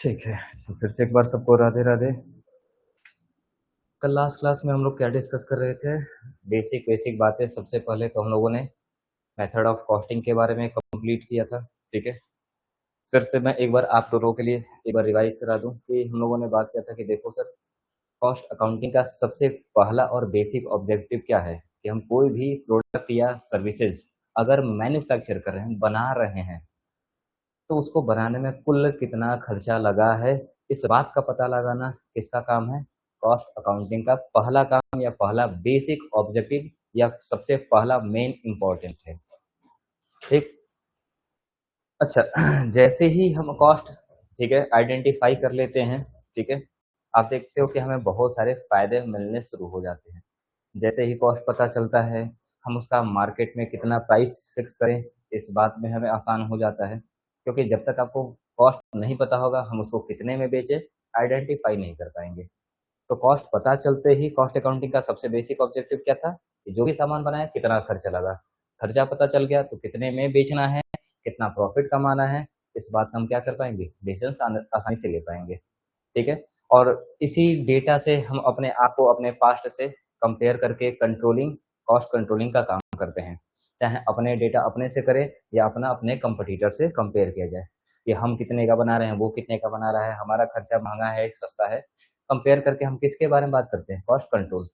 ठीक है, तो फिर से एक बार सबको राधे राधे। कल लास्ट क्लास में हम लोग क्या डिस्कस कर रहे थे? बेसिक बेसिक बातें। सबसे पहले तो हम लोगों ने मेथड ऑफ कॉस्टिंग के बारे में कंप्लीट किया था। ठीक है, फिर से मैं एक बार आप दोनों के लिए एक बार रिवाइज करा दूं कि हम लोगों ने बात किया था कि देखो सर, कॉस्ट अकाउंटिंग का सबसे पहला और बेसिक ऑब्जेक्टिव क्या है कि हम कोई भी प्रोडक्ट या सर्विसेज अगर मैन्युफैक्चर कर रहे हैं, बना रहे हैं, तो उसको बनाने में कुल कितना खर्चा लगा है, इस बात का पता लगाना किसका काम है? कॉस्ट अकाउंटिंग का पहला काम या पहला बेसिक ऑब्जेक्टिव या सबसे पहला मेन इंपॉर्टेंट है। ठीक। अच्छा, जैसे ही हम कॉस्ट, ठीक है, आइडेंटिफाई कर लेते हैं, ठीक है, आप देखते हो कि हमें बहुत सारे फायदे मिलने शुरू हो जाते हैं। जैसे ही कॉस्ट पता चलता है, हम उसका मार्केट में कितना प्राइस फिक्स करें, इस बात में हमें आसान हो जाता है, क्योंकि जब तक आपको कॉस्ट नहीं पता होगा, हम उसको कितने में बेचें आइडेंटिफाई नहीं कर पाएंगे। तो कॉस्ट पता चलते ही कॉस्ट अकाउंटिंग का सबसे बेसिक ऑब्जेक्टिव क्या था कि जो भी सामान बनाया कितना खर्चा लगा, खर्चा पता चल गया तो कितने में बेचना है, कितना प्रॉफिट कमाना है, इस बात का हम क्या कर पाएंगे? डिसीजन आसानी से ले पाएंगे। ठीक है, और इसी डेटा से हम अपने आप को अपने पास्ट से कंपेयर करके कंट्रोलिंग, कॉस्ट कंट्रोलिंग का काम करते हैं। चाहे अपने डेटा अपने से करें या अपना अपने कंपटीटर से कंपेयर किया जाए कि हम कितने का बना रहे हैं, वो कितने का बना रहा है, हमारा खर्चा महंगा है सस्ता है, कंपेयर करके हम किसके बारे में बात करते हैं? Cost control.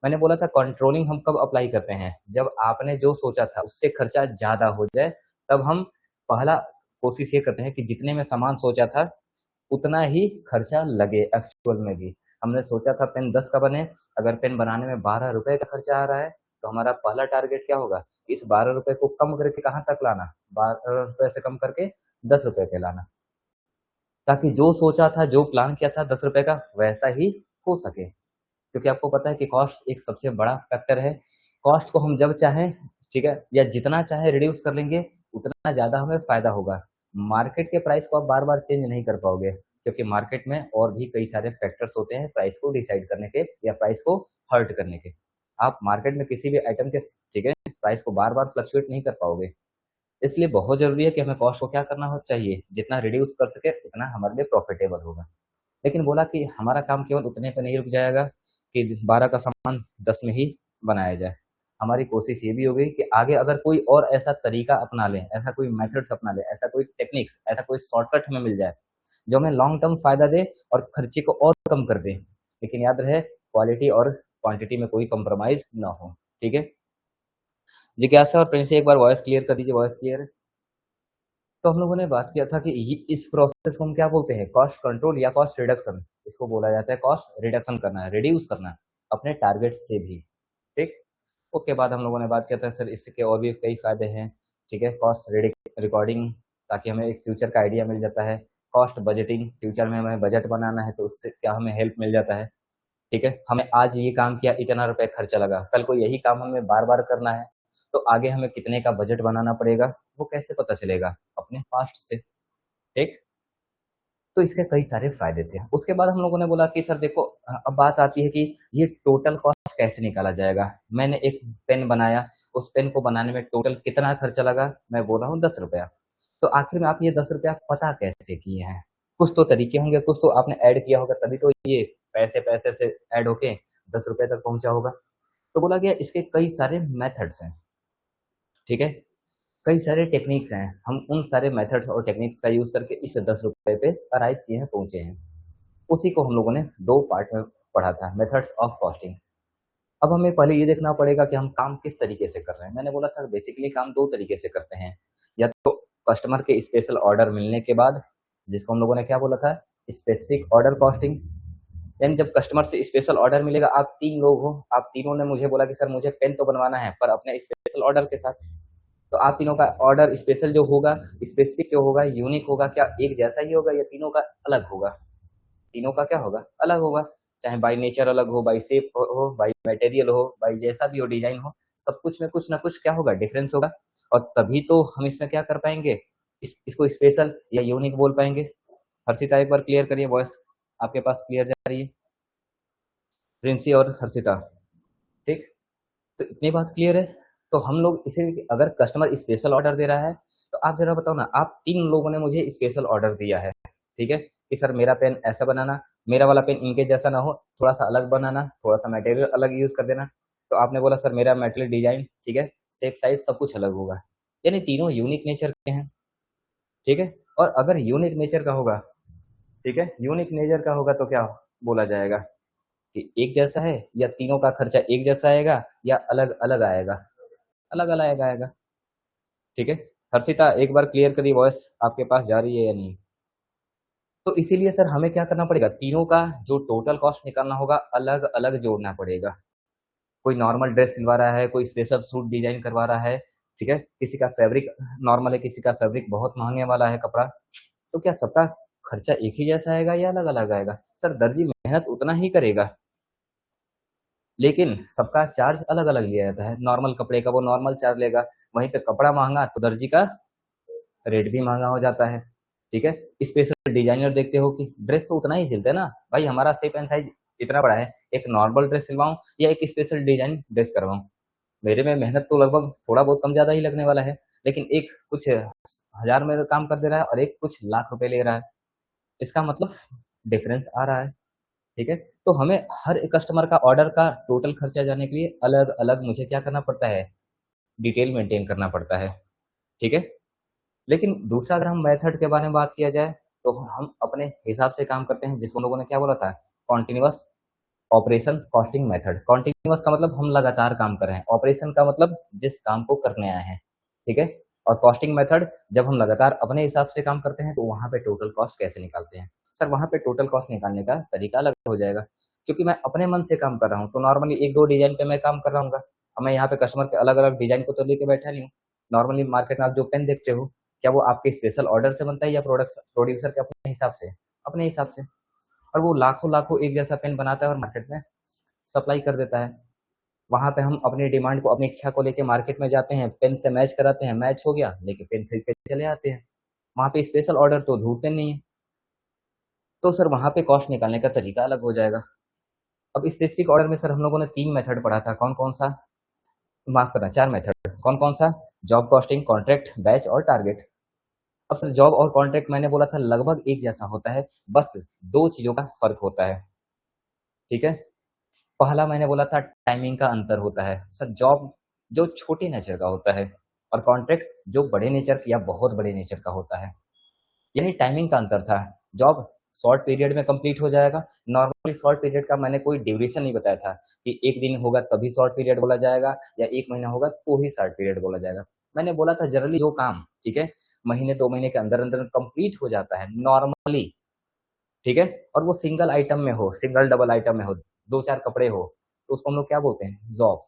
मैंने बोला था कंट्रोलिंग हम कब अप्लाई करते हैं? जब आपने जो सोचा था उससे खर्चा ज्यादा हो जाए, तब हम पहला कोशिश ये करते हैं कि जितने में सामान सोचा था उतना ही खर्चा लगे एक्चुअल में भी। हमने सोचा था पेन 10 का बने, अगर पेन बनाने में 12 रुपए का खर्चा आ रहा है, तो हमारा पहला टारगेट क्या होगा? इस 12 रुपए को कम करके कहाँ तक लाना? 12 रुपए से कम करके 10 रुपए पे लाना, ताकि जो सोचा था, जो प्लान किया था 10 रुपए का, वैसा ही हो सके। क्योंकि आपको पता है कि कॉस्ट एक सबसे बड़ा फैक्टर है। कॉस्ट को हम जब चाहें, ठीक है, या जितना चाहे रिड्यूस कर लेंगे, उतना ज्यादा हमें फायदा होगा। मार्केट के प्राइस को आप बार बार चेंज नहीं कर पाओगे, क्योंकि मार्केट में और भी कई सारे फैक्टर्स होते हैं प्राइस को डिसाइड करने के या प्राइस को हर्ट करने के। आप मार्केट में किसी भी आइटम के, ठीक है, प्राइस को बार बार फ्लक्चुएट नहीं कर पाओगे। इसलिए बहुत जरूरी है कि हमें कॉस्ट को क्या करना हो चाहिए, जितना रिड्यूस कर सके उतना हमारे लिए प्रॉफिटेबल होगा। लेकिन बोला कि हमारा काम केवल उतने पे नहीं रुक जाएगा कि 12 का सामान 10 में ही बनाया जाए। हमारी कोशिश ये भी होगी कि आगे अगर कोई और ऐसा तरीका अपना लें, ऐसा कोई मेथड्स अपना लें, ऐसा कोई टेक्निक्स, ऐसा कोई शॉर्टकट हमें मिल जाए जो हमें लॉन्ग टर्म फायदा दे और खर्चे को और कम कर दे, लेकिन याद रहे क्वालिटी और क्वांटिटी में कोई कंप्रोमाइज ना हो। ठीक है, जिज्ञासा और प्रिंस एक बार वॉइस क्लियर कर दीजिए। वॉइस क्लियर है? तो हम लोगों ने बात किया था कि इस प्रोसेस को हम क्या बोलते हैं? कॉस्ट कंट्रोल या कॉस्ट रिडक्शन। इसको बोला जाता है कॉस्ट रिडक्शन करना है, रिड्यूस करना अपने टारगेट से भी। ठीक। उसके बाद हम लोगों ने बात किया था सर इसके और भी कई फायदे हैं। ठीक है, कॉस्ट रिकॉर्डिंग, ताकि हमें एक फ्यूचर का आइडिया मिल जाता है। कॉस्ट बजटिंग, फ्यूचर में हमें बजट बनाना है तो उससे क्या हमें हेल्प मिल जाता है। ठीक है, हमें आज ये काम किया, इतना रुपए खर्चा लगा, कल को यही काम हमें बार बार करना है, तो आगे हमें कितने का बजट बनाना पड़ेगा, वो कैसे पता चलेगा? अपने पास्ट से। ठीक। तो इसके कई सारे फायदे थे। उसके बाद हम लोगों ने बोला कि सर देखो, अब बात आती है कि ये टोटल कॉस्ट कैसे निकाला जाएगा। मैंने एक पेन बनाया, उस पेन को बनाने में टोटल कितना खर्चा लगा? मैं बोल रहा हूँ 10 रुपया। तो आखिर में आप ये 10 रुपया पता कैसे किए हैं? कुछ तो तरीके होंगे, कुछ तो आपने ऐड किया होगा, तभी तो ये पैसे पैसे से ऐड होके 10 रुपये तक पहुंचा होगा। तो बोला गया इसके कई सारे मेथड्स हैं। ठीक है, कई सारे टेक्निक्स हैं, हम उन सारे मेथड्स और टेक्निक्स का यूज करके इस 10 रुपए पे अराइव किए हैं, पहुंचे हैं। उसी को हम लोगों ने दो पार्ट में पढ़ा था, मेथड्स ऑफ कॉस्टिंग। अब हमें पहले ये देखना पड़ेगा कि हम काम किस तरीके से कर रहे हैं। मैंने बोला था बेसिकली काम दो तरीके से करते हैं, या तो कस्टमर के स्पेशल ऑर्डर मिलने के बाद, जिसको हम लोगों ने क्या बोला था? Specific order costing. यानी जब कस्टमर से स्पेशल ऑर्डर मिलेगा, आप तीन लोग हो, आप तीनों ने मुझे बोला कि सर मुझे पेन तो बनवाना है पर अपने स्पेशल ऑर्डर के साथ। तो आप तीनों का ऑर्डर स्पेशल जो होगा, स्पेसिफिक जो होगा, यूनिक होगा, क्या एक जैसा ही होगा या तीनों का अलग होगा? तीनों का क्या होगा? अलग होगा। चाहे बाई नेचर अलग हो, बाई शेप हो, बाई मटेरियल हो, बाई जैसा भी हो, डिजाइन हो, सब कुछ में कुछ ना कुछ क्या होगा? डिफरेंस होगा। और तभी तो हम इसमें क्या कर पाएंगे? इसको स्पेशल या यूनिक बोल पाएंगे। हर्षिता एक बार क्लियर करिए, वॉइस आपके पास क्लियर जा रही है? प्रिंसी और हर्षिता, ठीक। तो इतनी बात क्लियर है। तो हम लोग इसे, अगर कस्टमर स्पेशल ऑर्डर दे रहा है, तो आप जरा बताओ ना, आप तीन लोगों ने मुझे स्पेशल ऑर्डर दिया है, ठीक है, कि सर मेरा पेन ऐसा बनाना, मेरा वाला पेन इनके जैसा ना हो, थोड़ा सा अलग बनाना, थोड़ा सा मटेरियल अलग यूज कर देना। तो आपने बोला सर मेरा मटेरियल डिजाइन ठीक है, शेप साइज सब कुछ अलग होगा। यानी तीनों यूनिक नेचर के हैं, ठीक है। और अगर यूनिक नेचर का होगा, ठीक है, यूनिक नेचर का होगा तो क्या बोला जाएगा कि एक जैसा है, या तीनों का खर्चा एक जैसा आएगा, या अलग अलग आएगा, अलग अलग आएगा। ठीक है, हर्षिता एक बार क्लियर करिए, वॉइस आपके पास जा रही है या नहीं। तो इसीलिए सर हमें क्या करना पड़ेगा, तीनों का जो टोटल कॉस्ट निकालना होगा अलग अलग जोड़ना पड़ेगा। कोई नॉर्मल ड्रेस सिलवा रहा है, कोई स्पेशल सूट डिजाइन करवा रहा है, ठीक है, किसी का फैब्रिक नॉर्मल है, किसी का फैब्रिक बहुत महंगे वाला है कपड़ा, तो क्या सबका खर्चा एक ही जैसा आएगा या अलग अलग आएगा? सर दर्जी मेहनत उतना ही करेगा, लेकिन सबका चार्ज अलग अलग लिया जाता है। नॉर्मल कपड़े का वो नॉर्मल चार्ज लेगा, वहीं पे कपड़ा महंगा तो दर्जी का रेट भी महंगा हो जाता है। ठीक है, स्पेशल डिजाइनर देखते हो कि ड्रेस तो उतना ही सिलते हैं ना भाई, हमारा शेप एंड साइज इतना बड़ा है, एक नॉर्मल ड्रेस सिलवाऊं या एक स्पेशल डिजाइन ड्रेस करवाऊं, मेरे में मेहनत तो लगभग थोड़ा बहुत कम ज्यादा ही लगने वाला है, लेकिन एक कुछ हजार में काम कर दे रहा है और एक कुछ लाख रुपए ले रहा है, इसका मतलब डिफरेंस आ रहा है। ठीक है, तो हमें हर एक कस्टमर का ऑर्डर का टोटल खर्चा जानने के लिए अलग अलग मुझे क्या करना पड़ता है, डिटेल मेंटेन करना पड़ता है। ठीक है, लेकिन दूसरा अगर हम मेथड के बारे में बात किया जाए, तो हम अपने हिसाब से काम करते हैं, जिसको लोगों ने क्या बोला था, continuous operation costing method. Continuous का मतलब हम लगातार काम कर रहे हैं, ऑपरेशन का मतलब जिस काम को करने आए हैं। ठीक है, और कॉस्टिंग मेथड जब हम लगातार अपने हिसाब से काम करते हैं, तो वहां पे टोटल कॉस्ट कैसे निकालते हैं? सर वहां पे टोटल कॉस्ट निकालने का तरीका अलग हो जाएगा, क्योंकि मैं अपने मन से काम कर रहा हूँ, तो नॉर्मली एक दो डिजाइन पे मैं काम कर रहा हूँ, मैं यहाँ पे कस्टमर के अलग अलग डिजाइन को तो लेके बैठा नहीं हूँ। नॉर्मली मार्केट में आप जो पेन देखते हो, क्या वो आपके स्पेशल ऑर्डर से बनता है या प्रोड्यूसर के अपने हिसाब से? अपने हिसाब से। और वो लाखों लाखों एक जैसा पेन बनाता है और मार्केट में सप्लाई कर देता है। वहां पे हम अपनी डिमांड को, अपनी इच्छा को लेके मार्केट में जाते हैं, पेन से मैच कराते हैं, मैच हो गया लेके पेन खरीद के चले आते हैं। वहां पे स्पेशल ऑर्डर तो ढूंढते नहीं है, तो सर वहां पे कॉस्ट निकालने का तरीका अलग हो जाएगा। अब स्पेसिफिक ऑर्डर में सर हम लोगों ने 3 मेथड पढ़ा था, कौन कौन सा, माफ करना 4 मेथड, कौन कौन सा, जॉब कॉस्टिंग, कॉन्ट्रैक्ट, बैच और टारगेट। अब सर जॉब और कॉन्ट्रैक्ट मैंने बोला था लगभग एक जैसा होता है, बस 2 चीजों का फर्क होता है। ठीक है, पहला मैंने बोला था टाइमिंग का अंतर होता है। सर जॉब जो छोटे नेचर का होता है, और कॉन्ट्रैक्ट जो बड़े नेचर या बहुत बड़े नेचर का होता है, यानी टाइमिंग का अंतर था। जॉब शॉर्ट पीरियड में कंप्लीट हो जाएगा। नॉर्मली शॉर्ट पीरियड का मैंने कोई ड्यूरेशन नहीं बताया था कि एक दिन होगा तभी शॉर्ट पीरियड बोला जाएगा, या एक महीना होगा तो ही शॉर्ट पीरियड बोला जाएगा। मैंने बोला था जनरली जो काम, ठीक है, महीने 2 महीने के अंदर अंदर कंप्लीट हो जाता है नॉर्मली, ठीक है, और वो सिंगल आइटम में हो, सिंगल डबल आइटम में हो, 2 4 कपड़े हो, तो उसको हम लोग क्या बोलते हैं, जॉब।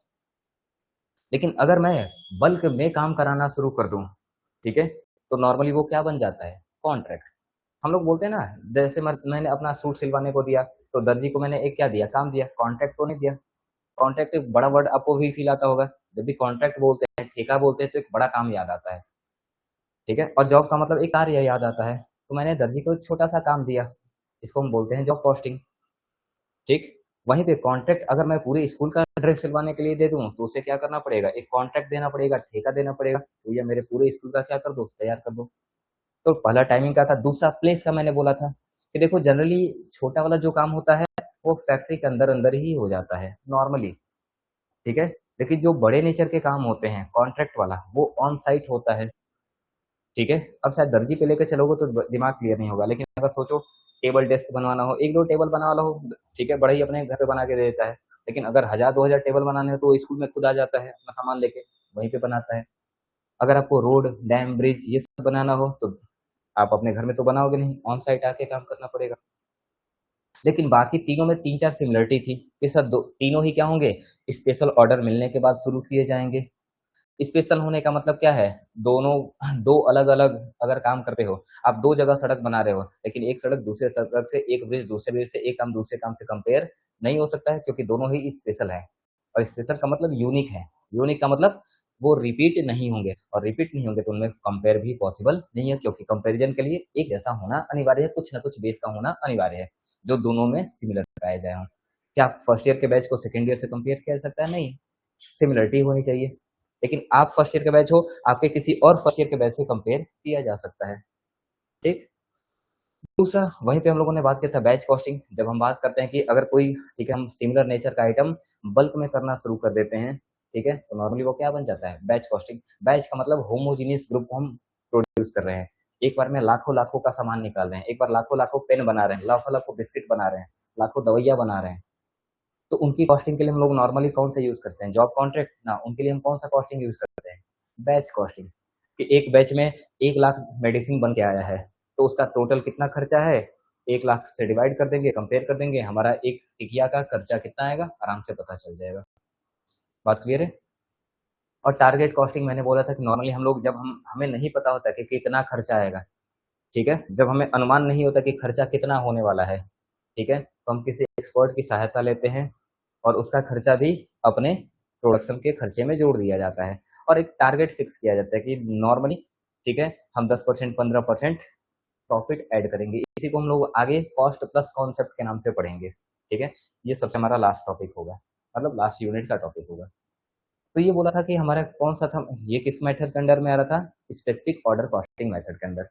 लेकिन अगर मैं बल्क में काम कराना शुरू कर दूं, ठीक है, तो नॉर्मली वो क्या बन जाता है, कॉन्ट्रैक्ट। हम लोग बोलते हैं ना, जैसे मैंने अपना सूट सिलवाने को दिया, तो दर्जी को मैंने एक क्या दिया, काम दिया, कॉन्ट्रैक्ट तो नहीं दिया। कॉन्ट्रैक्ट एक बड़ा वर्ड आपको भी फील आता होगा, जब भी कॉन्ट्रैक्ट बोलते हैं, ठेका बोलते हैं, तो एक बड़ा काम याद आता है। ठीक है, और जॉब का मतलब एक कार्य याद आता है, तो मैंने दर्जी को एक छोटा सा काम दिया, इसको हम बोलते हैं जॉब कॉस्टिंग। ठीक, वहीं पे कॉन्ट्रैक्ट अगर मैं पूरे स्कूल का ड्रेस सिलवाने के लिए दे दूं, तो उसे क्या करना पड़ेगा, एक कॉन्ट्रैक्ट देना पड़ेगा, ठेका देना पड़ेगा, तो ये मेरे पूरे स्कूल का क्या कर दो, तैयार कर दो। तो पहला टाइमिंग का था। दूसरा प्लेस का मैंने बोला था कि देखो जनरली छोटा वाला जो काम होता है वो फैक्ट्री के अंदर अंदर ही हो जाता है नॉर्मली, ठीक है, लेकिन जो बड़े नेचर के काम होते हैं कॉन्ट्रैक्ट वाला, वो ऑन साइट होता है। ठीक है, अब शायद दर्जी पे लेकर चलोगे तो दिमाग क्लियर नहीं होगा, लेकिन अगर सोचो टेबल डेस्क बनवाना हो, एक दो टेबल बना वाला हो, ठीक है, बड़ा ही अपने घर पे बना के दे देता है। लेकिन अगर 1000 2000 टेबल बनाने हो, तो स्कूल में खुद आ जाता है अपना सामान लेके, वहीं पे बनाता है। अगर आपको रोड, डैम, ब्रिज ये सब बनाना हो, तो आप अपने घर में तो बनाओगे नहीं, ऑन साइट आके काम करना पड़ेगा। लेकिन बाकी तीनों में 3 4 सिमिलरिटी थी कि सर तीनों ही क्या होंगे, स्पेशल ऑर्डर मिलने के बाद शुरू किए जाएंगे। स्पेशल होने का मतलब क्या है, दोनों दो अलग अलग अगर काम करते हो, आप 2 जगह सड़क बना रहे हो, लेकिन एक सड़क दूसरे सड़क से, एक ब्रिज दूसरे ब्रिज से, एक काम दूसरे काम से कंपेयर नहीं हो सकता है, क्योंकि दोनों ही स्पेशल है। और स्पेशल का मतलब यूनिक है, यूनिक का मतलब वो रिपीट नहीं होंगे, और रिपीट नहीं होंगे तो उनमें कंपेयर भी पॉसिबल नहीं है, क्योंकि कंपेरिजन के लिए एक जैसा होना अनिवार्य है, कुछ ना कुछ बेस का होना अनिवार्य है, जो दोनों में सिमिलर पाए जाए हों। क्या आप फर्स्ट ईयर के बैच को सेकेंड ईयर से कंपेयर किया जा सकता है? नहीं, सिमिलरिटी होनी चाहिए। लेकिन आप फर्स्ट ईयर के बैच हो, आपके किसी और फर्स्ट ईयर के बैच से कंपेयर किया जा सकता है। ठीक, दूसरा वहीं पे हम लोगों ने बात किया था बैच कॉस्टिंग। जब हम बात करते हैं कि अगर कोई, ठीक है, हम सिमिलर नेचर का आइटम बल्क में करना शुरू कर देते हैं, ठीक है, तो नॉर्मली वो क्या बन जाता है, बैच कॉस्टिंग। बैच का मतलब होमोजीनियस ग्रुप को हम प्रोड्यूस कर रहे हैं। एक बार में लाखों लाखों का सामान निकाल रहे हैं, एक बार लाखों लाखों पेन बना रहे हैं, लाखों लाखों बिस्किट बना रहे हैं, लाखों दवाइयाँ बना रहे हैं। तो उनकी कॉस्टिंग के लिए हम लोग नॉर्मली कौन सा यूज करते हैं, जॉब कॉन्ट्रैक्ट ना, उनके लिए हम कौन सा कॉस्टिंग यूज करते हैं, बैच कॉस्टिंग। कि एक बैच में 1 लाख मेडिसिन बन के आया है, तो उसका टोटल कितना खर्चा है, 1 लाख से डिवाइड कर देंगे, कंपेयर कर देंगे, हमारा एक टिकिया का खर्चा कितना आएगा, आराम से पता चल जाएगा। बात क्लियर है। और टारगेट कॉस्टिंग मैंने बोला था कि नॉर्मली हम लोग, जब हमें नहीं पता होता कि कितना खर्चा आएगा, ठीक है, जब हमें अनुमान नहीं होता कि खर्चा कितना होने वाला है, ठीक है, तो हम किसी एक्सपर्ट की सहायता लेते हैं और उसका खर्चा भी अपने प्रोडक्शन के खर्चे में जोड़ दिया जाता है। और एक टारगेट फिक्स किया जाता है कि नॉर्मली, ठीक है, हम 10% 15% प्रॉफिट ऐड करेंगे। इसी को हम लोग आगे कॉस्ट प्लस कॉन्सेप्ट के नाम से पढ़ेंगे, ठीक है। ये सबसे हमारा लास्ट टॉपिक होगा, मतलब लास्ट यूनिट का टॉपिक होगा। तो ये बोला था कि हमारा कौन सा था, ये किस मेथड के अंडर में आ रहा था, स्पेसिफिक ऑर्डर कॉस्टिंग मेथड के अंदर।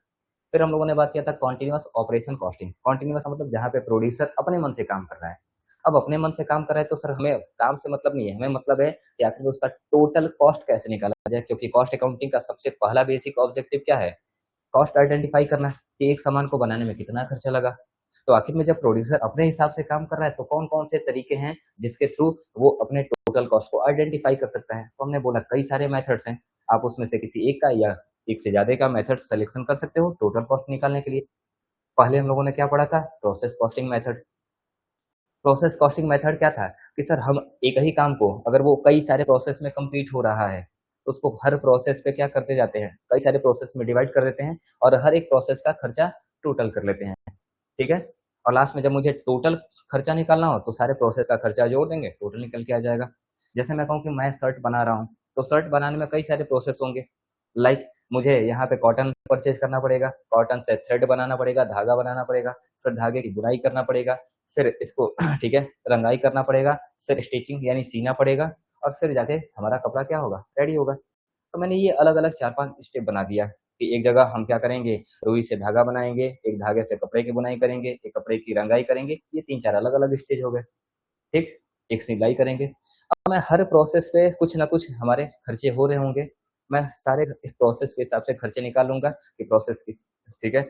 फिर हम लोगों ने बात किया था कॉन्टिन्यूअस ऑपरेशन कॉस्टिंग। कॉन्टिन्यूअस मतलब जहाँ पे प्रोड्यूसर अपने मन से काम कर रहा है। अब अपने मन से काम कर रहा है तो सर हमें काम से मतलब नहीं है, हमें मतलब है कि आखिर में उसका टोटल कॉस्ट कैसे निकाला जाए, क्योंकि कॉस्ट अकाउंटिंग का सबसे पहला बेसिक ऑब्जेक्टिव क्या है, कॉस्ट आइडेंटिफाई करना कि एक सामान को बनाने में कितना खर्चा लगा। तो आखिर में जब प्रोड्यूसर अपने हिसाब से काम कर रहा है तो कौन कौन से तरीके हैं जिसके थ्रू वो अपने टोटल कॉस्ट को आइडेंटिफाई कर सकता है। तो हमने बोला कई सारे मेथड्स हैं, आप उसमें से किसी एक का या एक से ज्यादा का मेथड सिलेक्शन कर सकते हो टोटल कॉस्ट निकालने के लिए। पहले हम लोगों ने क्या पढ़ा था, process costing method. Process costing method क्या था कि सर हम एक ही काम को अगर वो कई सारे प्रोसेस में कंप्लीट हो रहा है तो उसको हर प्रोसेस पे क्या करते जाते हैं, कई सारे प्रोसेस में डिवाइड कर देते हैं और हर एक प्रोसेस का खर्चा टोटल कर लेते हैं, ठीक है। और लास्ट में जब मुझे टोटल खर्चा निकालना हो तो सारे प्रोसेस का खर्चा जोड़ देंगे, टोटल निकल के आ जाएगा। जैसे मैं कहूँ कि मैं शर्ट बना रहा हूँ, तो शर्ट बनाने में कई सारे प्रोसेस होंगे। लाइक मुझे यहाँ पे कॉटन परचेज करना पड़ेगा, कॉटन से थ्रेड बनाना पड़ेगा, धागा बनाना पड़ेगा, फिर धागे की बुनाई करना पड़ेगा, फिर इसको ठीक है रंगाई करना पड़ेगा, फिर स्टिचिंग यानी सीना पड़ेगा, और फिर जाके हमारा कपड़ा क्या होगा, रेडी होगा। तो मैंने ये अलग अलग 4-5 स्टेप बना दिया कि एक जगह हम क्या करेंगे, रुई से धागा बनाएंगे, एक धागे से कपड़े की बुनाई करेंगे, एक कपड़े की रंगाई करेंगे, ये 3-4 अलग अलग स्टेज हो गए, ठीक। एक सिलाई करेंगे। अब मैं हर प्रोसेस पे कुछ ना कुछ हमारे खर्चे हो रहे होंगे, मैं सारे इस प्रोसेस के हिसाब से खर्चे निकाल लूंगा कि प्रोसेस ठीक है,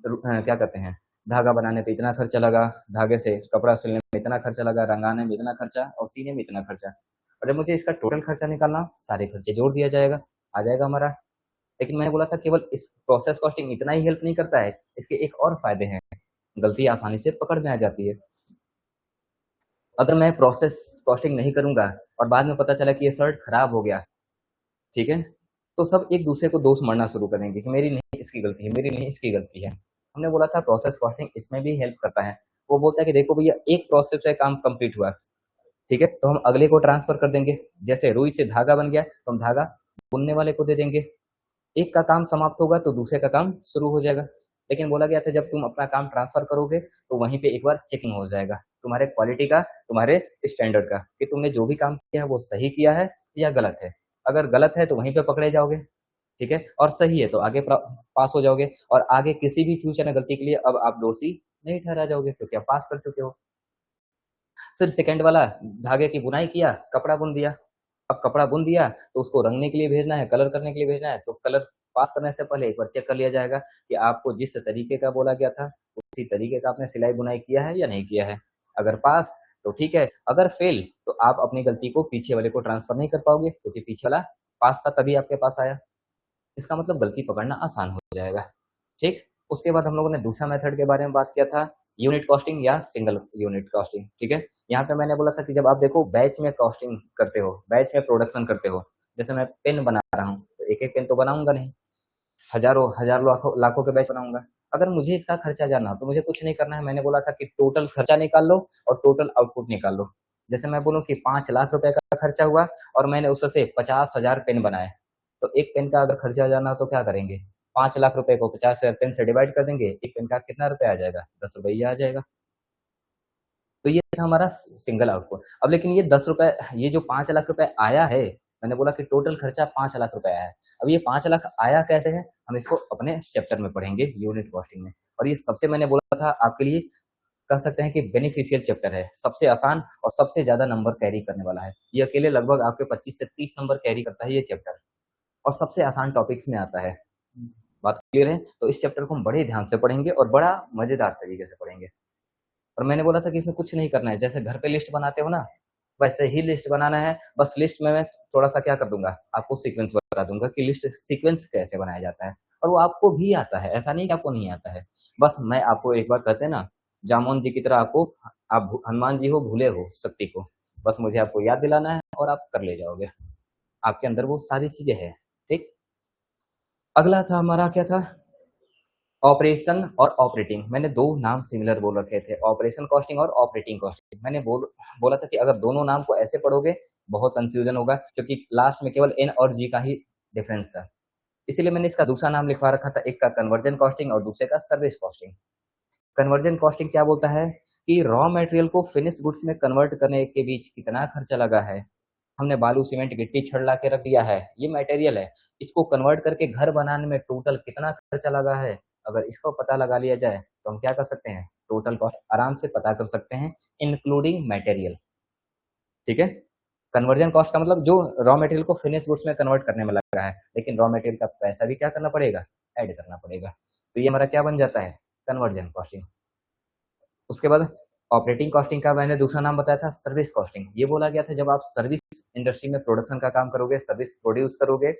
क्या कहते हैं, धागा बनाने पे इतना खर्चा लगा, धागे से कपड़ा सिलने में इतना खर्चा लगा, रंगाने में इतना खर्चा और सीने में इतना खर्चा। और जब मुझे इसका टोटल खर्चा निकालना, सारे खर्चे जोड़ दिया जाएगा, आ जाएगा हमारा। लेकिन मैंने बोला था केवल इस प्रोसेस कॉस्टिंग इतना ही हेल्प नहीं करता है, इसके एक और फायदे हैं, गलती आसानी से पकड़ में आ जाती है। अगर मैं प्रोसेस कॉस्टिंग नहीं करूंगा और बाद में पता चला कि ये शर्ट खराब हो गया, ठीक है, तो सब एक दूसरे को दोष मरना शुरू करेंगे कि मेरी नहीं इसकी गलती है, मेरी नहीं इसकी गलती है। हमने बोला था प्रोसेस कॉस्टिंग इसमें भी हेल्प करता है। वो बोलता है कि देखो भैया एक प्रोसेस से काम कंप्लीट हुआ, ठीक है, तो हम अगले को ट्रांसफर कर देंगे। जैसे रुई से धागा बन गया तो हम धागा बुनने वाले को दे देंगे, एक का काम समाप्त होगा तो दूसरे का काम शुरू हो जाएगा। लेकिन बोला गया था जब तुम अपना काम ट्रांसफर करोगे तो वहीं पे एक बार चेकिंग हो जाएगा तुम्हारे क्वालिटी का, तुम्हारे स्टैंडर्ड का, कि तुमने जो भी काम किया है वो सही किया है या गलत है। अगर गलत है तो वहीं पे पकड़े जाओगे, ठीक है, और सही है तो आगे पास हो जाओगे, और आगे किसी भी फ्यूचर में गलती के लिए अब आप दोषी नहीं ठहरा जाओगे क्योंकि आप पास कर चुके हो। फिर सेकंड वाला, धागे की बुनाई किया, कपड़ा बुन दिया। अब कपड़ा बुन दिया तो उसको रंगने के लिए भेजना है, कलर करने के लिए भेजना है, तो कलर पास करने से पहले एक बार चेक कर लिया जाएगा कि आपको जिस तरीके का बोला गया था उसी तरीके का आपने सिलाई बुनाई किया है या नहीं किया है। अगर पास तो ठीक है, अगर फेल तो आप अपनी गलती को पीछे वाले को ट्रांसफर नहीं कर पाओगे क्योंकि पीछे वाला पास था तभी आपके पास आया। इसका मतलब गलती पकड़ना आसान हो जाएगा, ठीक। उसके बाद हम लोगों ने दूसरा मेथड के बारे में बात किया था, यूनिट कॉस्टिंग या सिंगल यूनिट कॉस्टिंग, ठीक है। यहाँ पे मैंने बोला था कि जब आप देखो बैच में कॉस्टिंग करते हो, बैच में प्रोडक्शन करते हो, जैसे मैं पेन बना रहा हूँ तो एक एक पेन तो बनाऊंगा नहीं, हजारों हजार लाखों लाखों के बैच बनाऊंगा। अगर मुझे इसका खर्चा जानना हो तो मुझे कुछ नहीं करना है, मैंने बोला था कि टोटल खर्चा निकाल लो और टोटल आउटपुट निकाल लो। जैसे मैं बोलूँ कि 5 लाख रुपए का खर्चा हुआ और मैंने उससे 50,000 पेन बनाए, तो एक पेन का अगर खर्चा जाना हो तो क्या करेंगे, 5 लाख रुपए को 50,000 पेन से डिवाइड कर देंगे, एक पेन का कितना रुपया आ जाएगा, 10 रुपया आ जाएगा। तो ये था हमारा सिंगल आउटपुट। अब लेकिन ये 10 रुपए, ये जो 5 लाख रुपए आया है, मैंने बोला कि टोटल खर्चा 5 लाख रुपए आया है। अब ये 5 लाख आया कैसे है, हम इसको अपने चैप्टर में पढ़ेंगे यूनिट कॉस्टिंग में। और ये सबसे मैंने बोला था आपके लिए कह सकते हैं कि बेनिफिशियल चैप्टर है, सबसे आसान और सबसे ज्यादा नंबर कैरी करने वाला है। ये अकेले लगभग आपके 25 से 30 नंबर कैरी करता है ये चैप्टर, और सबसे आसान टॉपिक्स में आता है। बात क्लियर है? तो इस चैप्टर को हम बड़े ध्यान से पढ़ेंगे और बड़ा मजेदार तरीके से पढ़ेंगे। और मैंने बोला था कि इसमें कुछ नहीं करना है, जैसे घर पे लिस्ट बनाते हो ना, वैसे ही लिस्ट बनाना है। बस लिस्ट में मैं थोड़ा सा क्या कर दूंगा, आपको सीक्वेंस बता दूंगा कि लिस्ट सीक्वेंस कैसे बनाया जाता है, और वो आपको भी आता है, ऐसा नहीं कि आपको नहीं आता है। बस मैं आपको एक बार कहते हैं ना, जामोन जी की तरह आपको, आप हनुमान जी हो भूले हो शक्ति को, बस मुझे आपको याद दिलाना है और आप कर ले जाओगे। आपके अंदर वो सारी चीजें हैं। ठीक, अगला था हमारा क्या था, ऑपरेशन और ऑपरेटिंग। मैंने दो नाम सिमिलर बोल रखे थे, ऑपरेशन कॉस्टिंग और ऑपरेटिंग कॉस्टिंग। मैंने बोला था कि अगर दोनों नाम को ऐसे पढ़ोगे बहुत कंफ्यूजन होगा, क्योंकि लास्ट में केवल एन और जी का ही डिफरेंस था। इसीलिए मैंने इसका दूसरा नाम लिखवा रखा था, एक का कन्वर्जन कॉस्टिंग और दूसरे का सर्विस कॉस्टिंग। कन्वर्जन कॉस्टिंग क्या बोलता है कि रॉ मटेरियल को फिनिश गुड्स में कन्वर्ट करने के बीच कितना खर्चा लगा है। हमने बालू सीमेंट गिट्टी छड़ ला के रख दिया है, ये मटेरियल है, इसको कन्वर्ट करके घर बनाने में टोटल कितना खर्चा लगा है। अगर इसको पता लगा लिया जाए तो हम क्या कर सकते हैं, टोटल कॉस्ट आराम से पता कर सकते हैं, इंक्लूडिंग मटेरियल। ठीक है, कन्वर्जन कॉस्ट का मतलब जो रॉ मटेरियल को फिनिश गुड्स में कन्वर्ट करने में लगा है, लेकिन रॉ मटेरियल का पैसा भी क्या करना पड़ेगा, ऐड करना पड़ेगा। तो ये हमारा क्या बन जाता है, कन्वर्जन कॉस्टिंग। उसके बाद ऑपरेटिंग कॉस्टिंग का मैंने दूसरा नाम बताया था, सर्विस कॉस्टिंग। ये बोला गया था जब आप सर्विस इंडस्ट्री में प्रोडक्शन का काम करोगे, सर्विस प्रोड्यूस करोगे,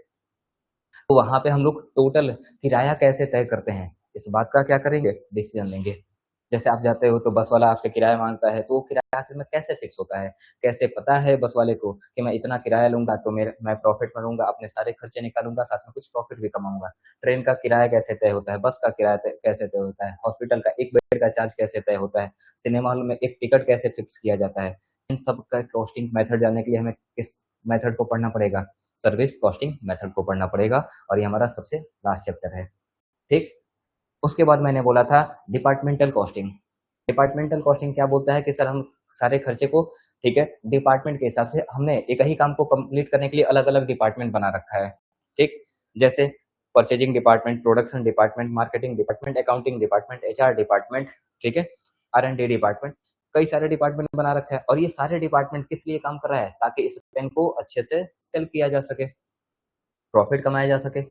तो वहां पे हम लोग टोटल किराया कैसे तय करते हैं, इस बात का क्या करेंगे, डिसीजन लेंगे। जैसे आप जाते हो तो बस वाला आपसे किराया मांगता है, तो वो किराया आखिर में कैसे फिक्स होता है, कैसे पता है बस वाले को कि मैं इतना किराया लूंगा तो मैं प्रॉफिट में रहूंगा, अपने सारे खर्चे निकालूंगा, साथ में कुछ प्रॉफिट भी कमाऊंगा। ट्रेन का किराया कैसे तय होता है, बस का किराया कैसे तय होता है, हॉस्पिटल का एक बेड का चार्ज कैसे तय होता है, सिनेमा हॉल में एक टिकट कैसे फिक्स किया जाता है। इन सब का कॉस्टिंग मेथड जानने के लिए हमें किस मेथड को पढ़ना पड़ेगा, सर्विस कॉस्टिंग मेथड को पढ़ना पड़ेगा। और ये हमारा सबसे लास्ट चैप्टर है। ठीक, उसके बाद मैंने बोला था डिपार्टमेंटल कॉस्टिंग। डिपार्टमेंटल कॉस्टिंग क्या बोलता है कि सर हम सारे खर्चे को, ठीक है, डिपार्टमेंट के हिसाब से हमने एक ही काम को कंप्लीट करने के लिए अलग अलग डिपार्टमेंट बना रखा है। ठीक, जैसे purchasing department, production department, marketing department, accounting department, HR department, ठीक है, R&D डिपार्टमेंट, कई सारे डिपार्टमेंट बना रखा है। और ये सारे डिपार्टमेंट किस लिए काम कर रहा है, ताकि इस पेन को अच्छे से सेल किया जा सके, प्रॉफिट कमाया जा सके।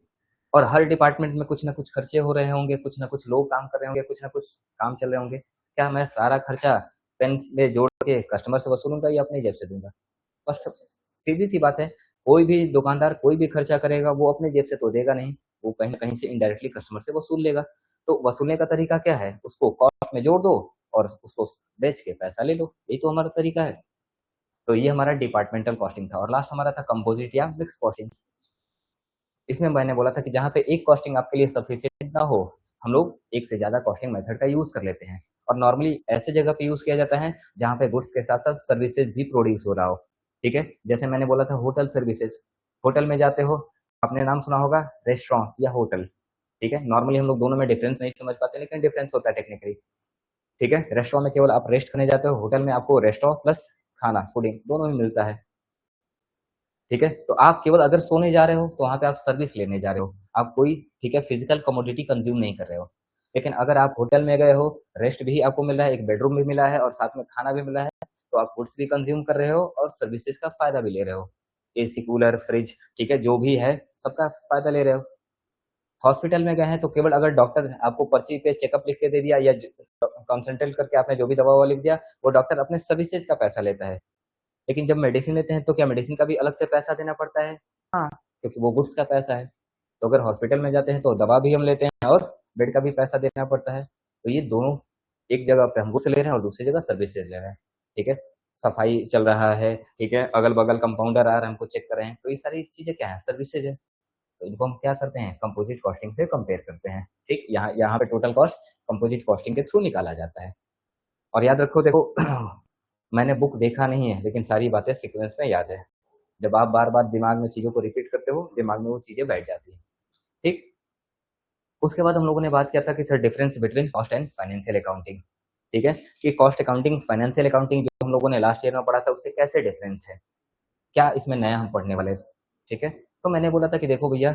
और हर डिपार्टमेंट में कुछ ना कुछ खर्चे हो रहे होंगे, कुछ ना कुछ लोग काम कर रहे होंगे, कुछ ना कुछ काम चल रहे होंगे। क्या मैं सारा खर्चा पेन में जोड़ के कस्टमर से वसूलूंगा या अपनी जेब से दूंगा? फर्स्ट, सीधी सी बात है, कोई भी दुकानदार कोई भी खर्चा करेगा वो अपने जेब से तो देगा नहीं, वो कहीं ना कहीं से इनडायरेक्टली कस्टमर से वसूल लेगा। तो वसूलने का तरीका क्या है, उसको कॉस्ट में जोड़ दो और उसको बेच के पैसा ले लो, यही तो हमारा तरीका है। तो ये हमारा डिपार्टमेंटल कॉस्टिंग था। और लास्ट हमारा था कंपोजिट या मिक्स कॉस्टिंग। इसमें मैंने बोला था कि जहाँ पे एक कॉस्टिंग आपके लिए सफिशिएंट ना हो, हम लोग एक से ज्यादा कॉस्टिंग मेथड का यूज कर लेते हैं। और नॉर्मली ऐसे जगह पे यूज किया जाता है जहाँ पे गुड्स के साथ साथ सर्विसेज भी प्रोड्यूस हो रहा हो। ठीक है, जैसे मैंने बोला था होटल सर्विसेज, होटल में जाते हो, आपने नाम सुना होगा रेस्टोरेंट या होटल। ठीक है, नॉर्मली हम लोग दोनों में डिफरेंस नहीं समझ पाते, लेकिन डिफरेंस होता है टेक्निकली। ठीक है, रेस्टोरेंट में केवल आप रेस्ट करने जाते हो, होटल में आपको रेस्टोरेंट प्लस खाना, फूडिंग दोनों ही मिलता है। ठीक है, तो आप केवल अगर सोने जा रहे हो तो वहां पे आप सर्विस लेने जा रहे हो, आप कोई, ठीक है, फिजिकल कमोडिटी कंज्यूम नहीं कर रहे हो। लेकिन अगर आप होटल में गए हो, रेस्ट भी आपको मिल रहा है, एक बेडरूम भी मिला है और साथ में खाना भी मिला है, तो आप गुड्स भी कंज्यूम कर रहे हो और सर्विसेज का फायदा भी ले रहे हो। एसी, कूलर, फ्रिज, ठीक है, जो भी है सबका फायदा ले रहे हो। हॉस्पिटल में गए हैं तो केवल अगर डॉक्टर आपको पर्ची पे चेकअप लिख के दे दिया या कंसल्टेंट करके आपने जो भी दवा लिख दिया, वो डॉक्टर अपने सर्विसेज का पैसा लेता है। लेकिन जब मेडिसिन लेते हैं तो क्या मेडिसिन का भी अलग से पैसा देना पड़ता है? हाँ, क्योंकि वो गुड्स का पैसा है। तो अगर हॉस्पिटल में जाते हैं तो दवा भी हम लेते हैं और बेड का भी पैसा देना पड़ता है। तो ये दोनों, एक जगह पे हम गुड्स ले रहे हैं और दूसरी जगह सर्विसेज ले रहे हैं। ठीक है, सफाई चल रहा है, ठीक है, अगल बगल कंपाउंडर आ रहे हैं हमको चेक कर रहे हैं, तो ये सारी चीजें क्या है, सर्विसेज है। तो इनको हम क्या करते हैं, कंपोजिट कॉस्टिंग से कंपेयर करते हैं। ठीक, यहाँ यहाँ पे टोटल कॉस्ट कंपोजिट कॉस्टिंग के थ्रू निकाला जाता है। और याद रखो, देखो मैंने बुक देखा नहीं है लेकिन सारी बातें सीक्वेंस में याद है। जब आप बार बार दिमाग में चीजों को रिपीट करते हो, दिमाग में वो चीजें बैठ जाती है। ठीक, उसके बाद हम लोगों ने बात किया था कि sir difference between cost and financial accounting. ठीक है, कि कॉस्ट अकाउंटिंग, फाइनेंशियल अकाउंटिंग जो हम लोगों ने लास्ट ईयर में पढ़ा था उससे कैसे डिफरेंस है, क्या इसमें नया हम पढ़ने वाले। ठीक है। तो मैंने बोला था कि देखो भैया,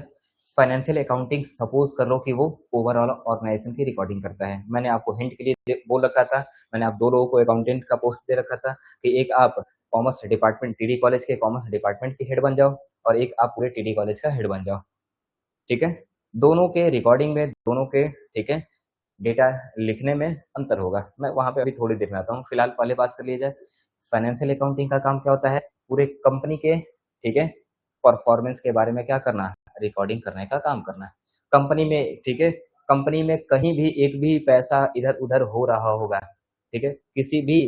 फाइनेंशियल अकाउंटिंग सपोज कर लो कि वो ओवरऑल ऑर्गेनाइजेशन की रिकॉर्डिंग करता है। मैंने आपको हिंट के लिए बोल रखा था, मैंने आप दो लोगों को अकाउंटेंट का पोस्ट दे रखा था कि एक आप कॉमर्स डिपार्टमेंट टीडी कॉलेज के कॉमर्स डिपार्टमेंट के हेड बन जाओ और एक आप पूरे टीडी कॉलेज का हेड बन जाओ। ठीक है। दोनों के रिकॉर्डिंग में, दोनों के, ठीक है, डेटा लिखने में अंतर होगा। मैं वहां पे अभी थोड़ी देर में आता हूँ। फिलहाल पहले बात कर ली जाए, फाइनेंशियल अकाउंटिंग का काम क्या होता है? पूरे कंपनी के, ठीक है, परफॉर्मेंस के बारे में क्या करना? रिकॉर्डिंग करने का काम करना। कंपनी में, ठीक है, कंपनी में कहीं भी एक भी पैसा इधर उधर हो रहा होगा, ठीक है, किसी भी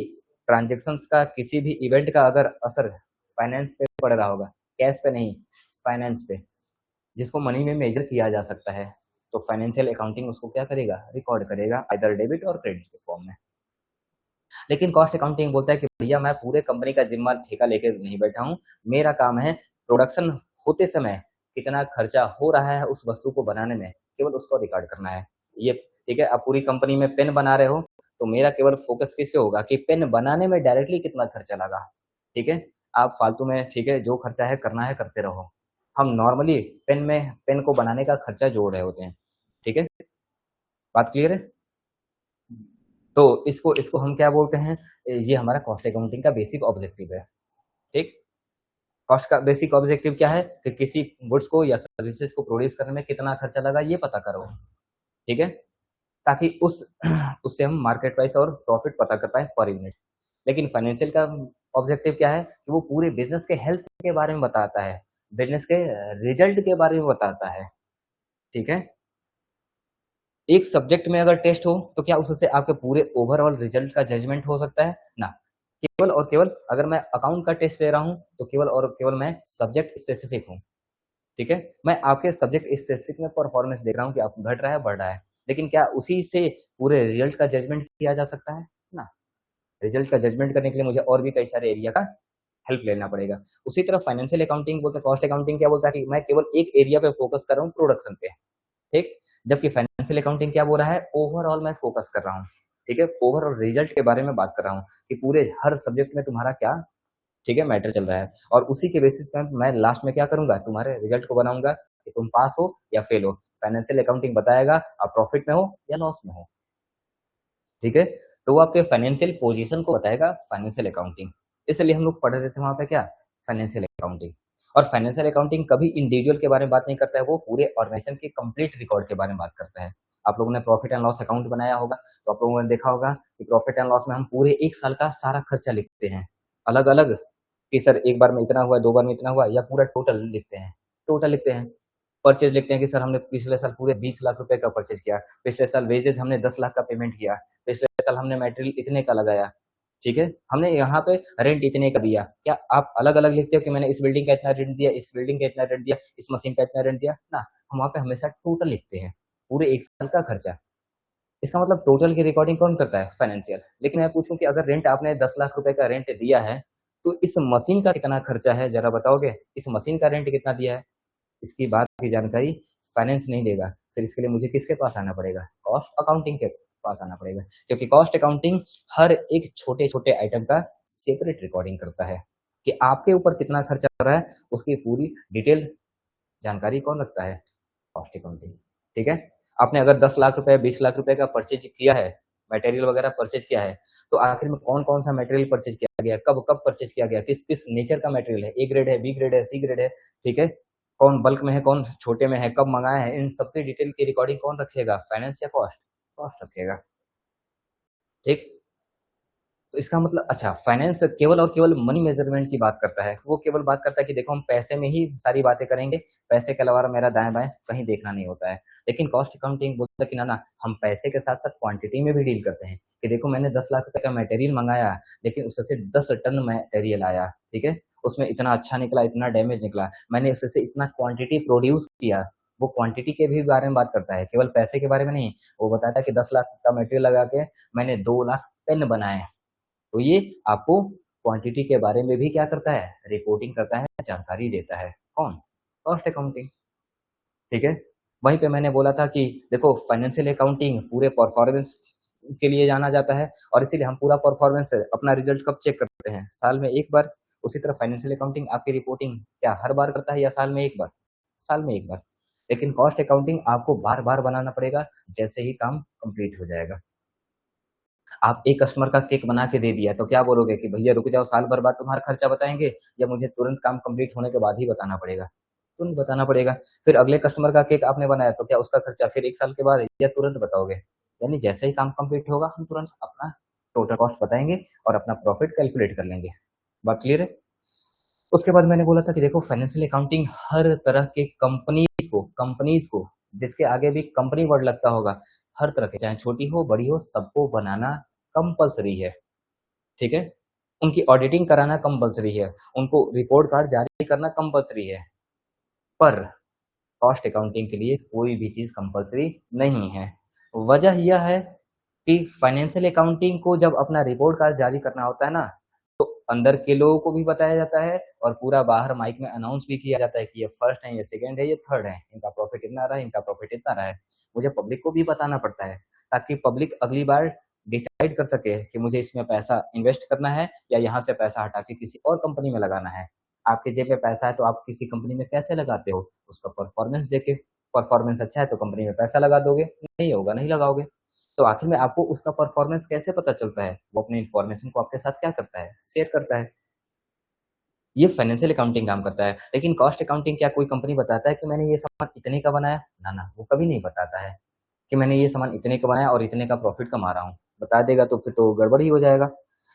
ट्रांजेक्शन्स का, किसी भी इवेंट का अगर असर फाइनेंस पे पड़ रहा होगा, कैश पे नहीं, फाइनेंस पे, जिसको मनी में मेजर किया जा सकता है, तो फाइनेंशियल अकाउंटिंग उसको क्या करेगा? रिकॉर्ड करेगा, आइदर डेबिट और क्रेडिट के फॉर्म में। लेकिन कॉस्ट अकाउंटिंग बोलता है कि भैया मैं पूरे कंपनी का जिम्मा ठेका लेकर नहीं बैठा हूँ, मेरा काम है प्रोडक्शन होते समय कितना खर्चा हो रहा है उस वस्तु को बनाने में, केवल उसको रिकॉर्ड करना है। ये, ठीक है, आप पूरी कंपनी में पेन बना रहे हो तो मेरा केवल फोकस किस पे होगा कि पेन बनाने में डायरेक्टली कितना खर्चा लगा। ठीक है। आप फालतू में, ठीक है, जो खर्चा है करना है करते रहो। हम नॉर्मली पेन को बनाने का खर्चा जोड़ रहे होते हैं। ठीक है, बात क्लियर है? तो इसको इसको हम क्या बोलते हैं? ये हमारा कॉस्ट अकाउंटिंग का बेसिक ऑब्जेक्टिव है। ठीक। कॉस्ट का बेसिक ऑब्जेक्टिव क्या है कि किसी गुड्स को या सर्विसेज को प्रोड्यूस करने में कितना खर्चा लगा ये पता करो। ठीक है, ताकि उस उससे हम मार्केट प्राइस और प्रॉफिट पता कर पाए पर यूनिट। लेकिन फाइनेंशियल का ऑब्जेक्टिव क्या है कि वो पूरे बिजनेस के हेल्थ के बारे में बताता है, बिजनेस के रिजल्ट के बारे में बताता है। ठीक है। एक सब्जेक्ट में अगर टेस्ट हो तो क्या उससे आपके पूरे ओवरऑल रिजल्ट का जजमेंट हो सकता है? ना। केवल और केवल अगर मैं अकाउंट का टेस्ट ले रहा हूं तो केवल और केवल मैं सब्जेक्ट स्पेसिफिक हूं। ठीक है, मैं आपके सब्जेक्ट स्पेसिफिक में परफॉर्मेंस देख रहा हूं कि आप घट रहा है बढ़ रहा है, लेकिन क्या उसी से पूरे रिजल्ट का जजमेंट किया जा सकता है? ना। रिजल्ट का जजमेंट करने के लिए मुझे और भी कई सारे एरिया का हेल्प लेना पड़ेगा। उसी तरह फाइनेंशियल अकाउंटिंग बोलते हैं, कॉस्ट अकाउंटिंग क्या बोलता है कि मैं केवल एक एरिया पे फोकस कर रहा हूँ, प्रोडक्शन पे। ठीक। जबकि फाइनेंशियल अकाउंटिंग क्या बोल रहा है? ओवरऑल मैं फोकस कर रहा हूँ। ठीक है, ओवरऑल रिजल्ट के बारे में बात कर रहा हूँ कि पूरे हर सब्जेक्ट में तुम्हारा क्या, ठीक है, मैटर चल रहा है, और उसी के बेसिस पे मैं लास्ट में क्या करूंगा? तुम्हारे रिजल्ट को बनाऊंगा कि तुम पास हो या फेल हो। फाइनेंशियल अकाउंटिंग बताएगा आप प्रॉफिट में हो या लॉस में हो। ठीक है, तो वो आपके फाइनेंशियल पोजीशन को बताएगा फाइनेंशियल अकाउंटिंग। इसलिए हम लोग पढ़ रहे थे वहां पे क्या? Financial accounting. और फाइनेंशियल अकाउंटिंग कभी इंडिविजुअल के बारे में बात नहीं करता है, वो पूरे ऑर्गेनाइजेशन के कंप्लीट रिकॉर्ड के बारे में बात करता है। आप लोगों ने प्रॉफिट एंड लॉस अकाउंट बनाया होगा तो आप लोगों ने देखा होगा कि प्रॉफिट एंड लॉस में हम पूरे एक साल का सारा खर्चा लिखते हैं अलग अलग, कि सर एक बार में इतना हुआ, दो बार में इतना हुआ, या पूरा टोटल लिखते हैं। टोटल लिखते हैं। परचेज लिखते हैं कि सर हमने पिछले साल पूरे 20 लाख रुपए का परचेज किया, पिछले साल वेजेज हमने 10 लाख का पेमेंट किया, पिछले साल हमने मटेरियल इतने का लगाया। ठीक है, हमने यहाँ पे रेंट इतने का दिया। क्या आप अलग अलग लिखते हो कि मैंने इस बिल्डिंग का इतना रेंट दिया, इस बिल्डिंग का इतना रेंट दिया, इस मशीन का इतना रेंट दिया? ना, हम वहाँ पे हमेशा टोटल लिखते हैं, पूरे एक साल का खर्चा। इसका मतलब टोटल की रिकॉर्डिंग कौन करता है? फाइनेंशियल। लेकिन मैं पूछूं कि अगर रेंट आपने 10 लाख रुपए का रेंट दिया है तो इस मशीन का कितना खर्चा है जरा बताओगे? इस मशीन का रेंट कितना दिया है? इसकी बात की जानकारी फाइनेंस नहीं देगा। फिर इसके लिए मुझे किसके पास आना पड़ेगा? कॉस्ट अकाउंटिंग के पास आना पड़ेगा, क्योंकि कॉस्ट अकाउंटिंग हर एक छोटे छोटे आइटम का सेपरेट रिकॉर्डिंग करता है कि आपके ऊपर कितना खर्चा हो रहा है, उसकी पूरी डिटेल जानकारी कौन रखता है? Cost accounting. ठीक है, आपने अगर 10 लाख रुपए 20 लाख रुपए का परचेज किया है, मटेरियल वगैरह परचेज किया है, तो आखिर में कौन कौन सा मटेरियल परचेज किया गया, कब कब परचेज किया गया, किस किस नेचर का मटेरियल है, ए ग्रेड है, बी ग्रेड है, सी ग्रेड है, ठीक है, कौन बल्क में है, कौन छोटे में है, कब मंगाया है, इन सबकी डिटेल की रिकॉर्डिंग कौन रखेगा? फाइनेंस या कॉस्ट? कॉस्ट रखेगा। ठीक। तो इसका मतलब, अच्छा, फाइनेंस केवल और केवल मनी मेजरमेंट की बात करता है। वो केवल बात करता है कि देखो हम पैसे में ही सारी बातें करेंगे, पैसे के अलावा मेरा दाएं बाएं कहीं देखना नहीं होता है। लेकिन कॉस्ट अकाउंटिंग बोलता है कि ना ना, हम पैसे के साथ साथ क्वांटिटी में भी डील करते हैं कि देखो मैंने 10 लाख रुपए का मटेरियल मंगाया, लेकिन उससे 10 टन मटेरियल आया। ठीक है, उसमें इतना अच्छा निकला, इतना डैमेज निकला, मैंने उससे इतना क्वांटिटी प्रोड्यूस किया। वो क्वांटिटी के भी बारे में बात करता है, केवल पैसे के बारे में नहीं। वो बताता है कि 10 लाख का मटेरियल लगा के मैंने 2 लाख पेन बनाए। तो ये आपको क्वांटिटी के बारे में भी क्या करता है? रिपोर्टिंग करता है, जानकारी देता है। कौन? Cost accounting. ठीक है, वहीं पे मैंने बोला था कि देखो फाइनेंशियल अकाउंटिंग पूरे परफॉर्मेंस के लिए जाना जाता है, और इसीलिए हम पूरा परफॉर्मेंस अपना रिजल्ट कब चेक करते हैं? साल में एक बार। उसी तरह फाइनेंशियल अकाउंटिंग आपकी रिपोर्टिंग क्या हर बार करता है या साल में एक बार? साल में एक बार। लेकिन कॉस्ट अकाउंटिंग आपको बार-बार बनाना पड़ेगा जैसे ही काम कंप्लीट हो जाएगा। आप एक कस्टमर का केक बना के दे दिया तो क्या बोलोगे कि भैया रुक जाओ, साल भर बाद तुम्हारा खर्चा बताएँगे या मुझे तुरंत काम कंप्लीट होने के बाद ही बताना पड़ेगा? तुरंत बताना पड़ेगा। फिर अगले कस्टमर का केक आपने बनाया तो क्या उसका खर्चा फिर 1 साल के बाद या तुरंत बताओगे? यानी जैसे ही काम कंप्लीट होगा हम तुरंत अपना टोटल कॉस्ट बताएँगे और अपना प्रॉफिट कैलकुलेट कर लेंगे। बात क्लियर है? उसके बाद मैंने बोला था कि देखो फाइनेंशियल अकाउंटिंग हर तरह के कंपनीज़ को जिसके आगे भी कंपनी वर्ड लगता होगा, हर तरह के चाहे छोटी हो, बड़ी हो, सबको बनाना कंपल्सरी है, ठीक है? उनकी ऑडिटिंग कराना कंपल्सरी है, उनको रिपोर्ट कार्ड जारी करना कंपल्सरी है। पर कॉस्ट अकाउंटिंग के लिए कोई भी चीज़ कंपल्सरी नहीं है। वजह यह है कि फाइनेंशियल अकाउंटिंग को जब अपना रिपोर्ट कार्ड जारी करना होता है ना, तो अंदर के लोगों को भी बताया जाता है और पूरा बाहर माइक में अनाउंस भी किया जाता है कि ये फर्स्ट है, ये सेकंड है, ये थर्ड है, इनका प्रॉफिट इतना रहा है, इनका प्रॉफिट इतना रहा है। मुझे पब्लिक को भी बताना पड़ता है, ताकि पब्लिक अगली बार डिसाइड कर सके कि मुझे इसमें पैसा इन्वेस्ट करना है या यहाँ से पैसा हटा के किसी और कंपनी में लगाना है। आपके जेब में पैसा है तो आप किसी कंपनी में कैसे लगाते हो? उसका परफॉर्मेंस देके, परफॉर्मेंस अच्छा है तो कंपनी में पैसा लगा दोगे, नहीं होगा नहीं लगाओगे। तो आखिर में आपको उसका परफॉर्मेंस कैसे पता चलता है? वो अपनी इन्फॉर्मेशन को आपके साथ क्या करता है? शेयर करता है। ये फाइनेंशियल अकाउंटिंग काम करता है। लेकिन कॉस्ट अकाउंटिंग क्या कोई कंपनी बताता है कि मैंने ये सामान इतने का बनाया? ना, ना, वो कभी नहीं बताता है कि मैंने ये सामान इतने का बनाया और इतने का प्रॉफिट कमा रहा हूँ। बता देगा तो फिर तो गड़बड़ ही हो जाएगा।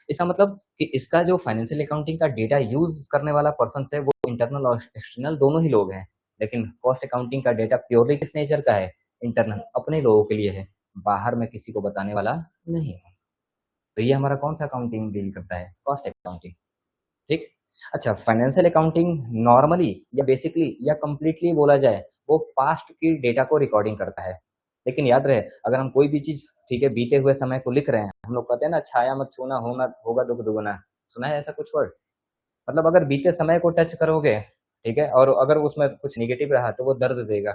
इसका मतलब कि इसका जो फाइनेंशियल अकाउंटिंग का डेटा यूज़ करने वाला पर्सन्स है वो इंटरनल और एक्सटर्नल दोनों ही लोग हैं। लेकिन कॉस्ट अकाउंटिंग का डेटा प्योरली किस नेचर का है? इंटरनल, अपने लोगों के लिए है, बाहर में किसी को बताने वाला नहीं है। तो ये हमारा कौन-सा अकाउंटिंग डील करता है? कॉस्ट अकाउंटिंग, ठीक? अच्छा, फाइनेंशियल अकाउंटिंग नॉर्मली या बेसिकली या कंप्लीटली बोला जाए, वो पास्ट की डेटा को रिकॉर्डिंग करता है। लेकिन याद रहे, अगर हम कोई भी चीज़ ठीक है, बीते हुए समय को लिख रहे हैं, हम लोग कहते हैं ना छाया मत छूना होना होगा दुःख दुगुना। सुना है ऐसा कुछ वर्ड? मतलब अगर बीते समय को टच करोगे, ठीक है, और अगर उसमें कुछ नेगेटिव रहा तो वो दर्द देगा,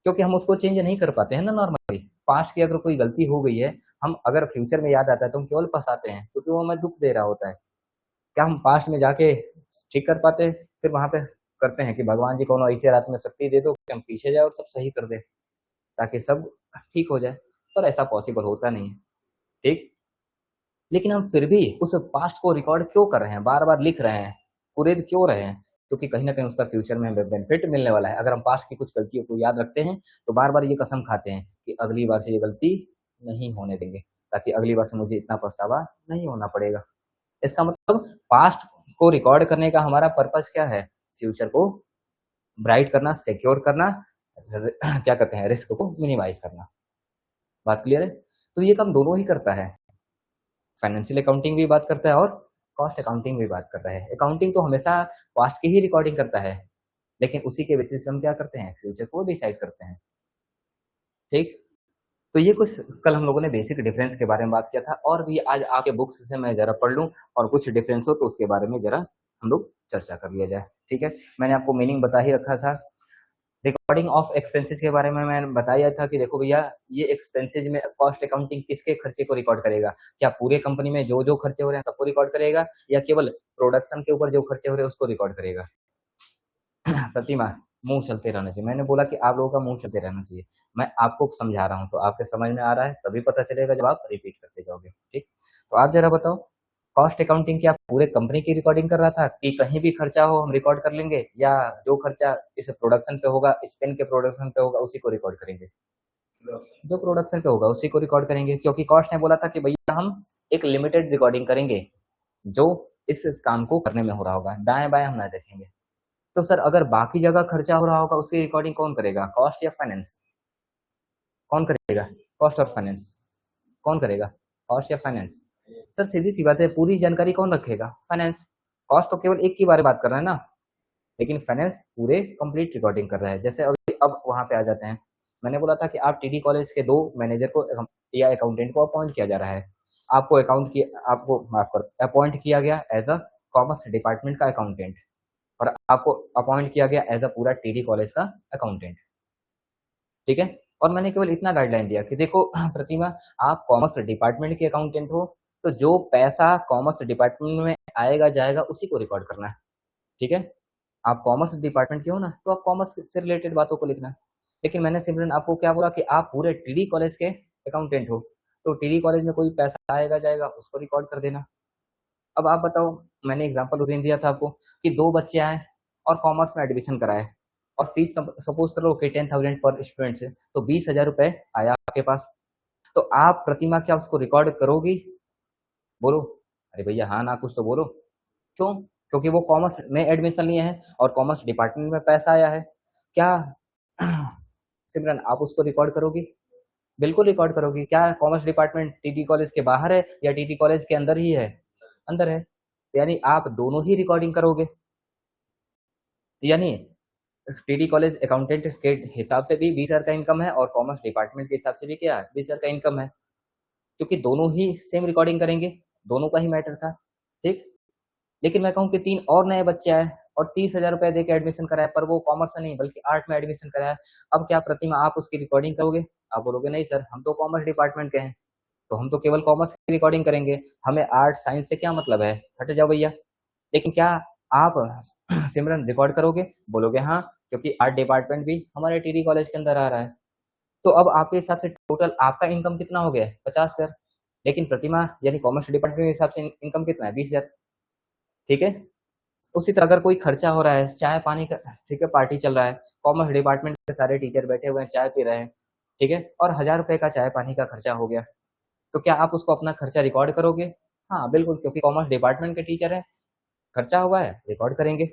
क्योंकि हम उसको चेंज नहीं कर पाते हैं ना नॉर्मली। पास्ट की अगर कोई गलती हो गई है, हम अगर फ्यूचर में याद आता है तो हम केवल पछताते हैं, क्योंकि वो हमें दुःख दे रहा होता है। क्या हम पास्ट में जाके ठीक कर पाते हैं? फिर वहाँ पे करते हैं कि भगवान जी कोनो ऐसी रात में शक्ति दे दो कि हम पीछे जाएँ और सब सही कर दें, ताकि सब ठीक हो जाए। पर ऐसा पॉसिबल होता नहीं है, ठीक? लेकिन हम फिर भी उस पास्ट को रिकॉर्ड क्यों कर रहे हैं? बार-बार लिख रहे हैं, कुरेद क्यों रहे हैं? क्योंकि कहीं न कहीं उसका फ्यूचर में हमें बेनिफिट मिलने वाला है। अगर हम पास्ट की कुछ गलतियों को याद रखते हैं, तो बार-बार ये कसम खाते हैं कि अगली बार से ये गलती नहीं होने देंगे, ताकि अगली बार से मुझे इतना पछतावा नहीं होना पड़ेगा। इसका मतलब पास्ट को रिकॉर्ड करने का हमारा पर्पस क्या है? फ्यूचर को ब्राइट करना, सिक्योर करना, र क्या कहते हैं, रिस्क को मिनिमाइज़ करना। बात क्लियर है? तो ये काम दोनों ही करता है। फाइनेंशियल अकाउंटिंग भी बात करता है और कॉस्ट अकाउंटिंग भी बात करता है। अकाउंटिंग तो हमेशा पास्ट की ही रिकॉर्डिंग करता है, लेकिन उसी के बेसिस पे हम क्या करते हैं? फ्यूचर को डिसाइड करते हैं। ठीक? तो ये कुछ कल हम लोगों ने बेसिक डिफरेंस के बारे में बात किया था और भी आज आपके बुक्स से मैं ज़रा पढ़ लूँ और कुछ डिफरेंस हो तो उसके बारे में ज़रा हम लोग चर्चा कर लिया जाए, ठीक है? मैंने आपको मीनिंग बता ही रखा था। रिकॉर्डिंग ऑफ एक्सपेंसेस के बारे में मैंने बताया था कि देखो भैया, ये एक्सपेंसेस में कॉस्ट अकाउंटिंग किसके खर्चे को रिकॉर्ड करेगा? क्या पूरे कंपनी में जो-जो खर्चे हो रहे हैं सबको रिकॉर्ड करेगा या केवल प्रोडक्शन के ऊपर जो खर्चे हो रहे हैं उसको रिकॉर्ड करेगा? प्रतिमा, मुँह चलते रहना चाहिए। मैंने बोला कि आप लोगों का मुँह चलते रहना चाहिए। मैं आपको समझा रहा हूँ, तो आपके समझ में आ रहा है, तभी पता चलेगा जब आप रिपीट करते जाओगे, ठीक? तो आप ज़रा बताओ, कॉस्ट अकाउंटिंग क्या पूरे कंपनी की रिकॉर्डिंग कर रहा था कि कहीं भी खर्चा हो हम रिकॉर्ड कर लेंगे या जो खर्चा इस प्रोडक्शन पे होगा, इस पेन के प्रोडक्शन पे होगा, उसी को रिकॉर्ड करेंगे? जो प्रोडक्शन पे होगा, उसी को रिकॉर्ड करेंगे क्योंकि कॉस्ट ने बोला था कि भैया हम एक लिमिटेड रिकॉर्डिंग करेंगे, जो इस काम को करने में हो रहा होगा, दाएँ-बाएँ हम ना देखेंगे। तो सर अगर बाकी जगह खर्चा हो रहा होगा उसकी रिकॉर्डिंग कौन करेगा? कॉस्ट या फाइनेंस? कौन करेगा? कॉस्ट और फाइनेंस? कौन करेगा? कॉस्ट या फाइनेंस? सर सीधी-सी बात है, पूरी जानकारी कौन रखेगा? फाइनेंस। कॉस्ट तो केवल एक की बारे बात कर रहा है ना, लेकिन फाइनेंस पूरे कंप्लीट रिकॉर्डिंग कर रहा है। जैसे अभी अब वहाँ पे आ जाते हैं। मैंने बोला था कि आप टीडी कॉलेज के 2 मैनेजर को या अकाउंटेंट को अपॉइंट किया जा रहा है। आपको माफ करो, अपॉइंट किया गया एज़ अ कॉमर्स डिपार्टमेंट का अकाउंटेंट और आपको अपॉइंट किया गया एज़ अ पूरा टीडी कॉलेज का अकाउंटेंट, ठीक है? और मैंने केवल इतना गाइडलाइन दिया कि देखो प्रतिमा, आप कॉमर्स डिपार्टमेंट के अकाउंटेंट हो, तो जो पैसा कॉमर्स डिपार्टमेंट में आएगा जाएगा उसी को रिकॉर्ड करना है, ठीक है। आप कॉमर्स डिपार्टमेंट के हो ना, तो आप कॉमर्स से रिलेटेड बातों को लिखना। लेकिन मैंने सिमरन आपको क्या बोला कि आप पूरे टीडी कॉलेज के अकाउंटेंट हो, तो टीडी कॉलेज में कोई पैसा आएगा जाएगा उसको रिकॉर्ड कर देना। अब आप बताओ, मैंने एग्जांपल उस दिन दिया था आपको कि 2 बच्चे आए और कॉमर्स में एडमिशन कराए और फीस सपोज करो कि 10,000 पर स्टूडेंट से, तो 20,000 रुपए आया आपके पास। तो आप प्रतिमा क्या उसको रिकॉर्ड करोगी? बोलो। अरे भैया हाँ ना कुछ तो बोलो। क्यों? क्योंकि वो कॉमर्स में एडमिशन लिए हैं और कॉमर्स डिपार्टमेंट में पैसा आया है। क्या सिमरन आप उसको रिकॉर्ड करोगी? बिल्कुल रिकॉर्ड करोगी। क्या कॉमर्स डिपार्टमेंट टीटी कॉलेज के बाहर है या टीटी कॉलेज के अंदर ही है? अंदर है। यानी आप दोनों ही रिकॉर्डिंग करोगे। यानी टीडी कॉलेज अकाउंटेंट के हिसाब से भी 20,000 का इनकम है और कॉमर्स डिपार्टमेंट के हिसाब से भी क्या है, 20,000 का इनकम है, क्योंकि दोनों ही सेम रिकॉर्डिंग करेंगे, दोनों का ही मैटर था, ठीक। लेकिन मैं कहूँ कि 3 और नए बच्चे आए और 30,000 रुपए देके एडमिशन कराया, पर वो कॉमर्स में नहीं बल्कि आर्ट में एडमिशन कराया। अब क्या प्रतिमा आप उसकी रिकॉर्डिंग करोगे? आप बोलोगे नहीं सर हम तो कॉमर्स डिपार्टमेंट के हैं, तो हम तो केवल कॉमर्स की रिकॉर्डिंग करेंगे, हमें आर्ट साइंस से क्या मतलब है, हट जाओ भैया। लेकिन क्या आप सिमरन रिकॉर्ड करोगे? बोलोगे हाँ, क्योंकि आर्ट डिपार्टमेंट भी हमारे टीडी कॉलेज के अंदर आ रहा है। तो अब आपके हिसाब से टोटल आपका इनकम कितना हो गया है? 50,000। लेकिन प्रतिमा यानी कॉमर्स डिपार्टमेंट के हिसाब से इनकम कितना है? 20,000, ठीक है। उसी तरह अगर कोई खर्चा हो रहा है, चाय पानी का, ठीक है, पार्टी चल रहा है, कॉमर्स डिपार्टमेंट के सारे टीचर बैठे हुए हैं, चाय पी रहे हैं, ठीक है, और 1,000 रुपए का चाय पानी का खर्चा हो गया, तो क्या आप उसको अपना खर्चा रिकॉर्ड करोगे? हाँ बिल्कुल, क्योंकि कॉमर्स डिपार्टमेंट के टीचर हैं, खर्चा हुआ है रिकॉर्ड करेंगे।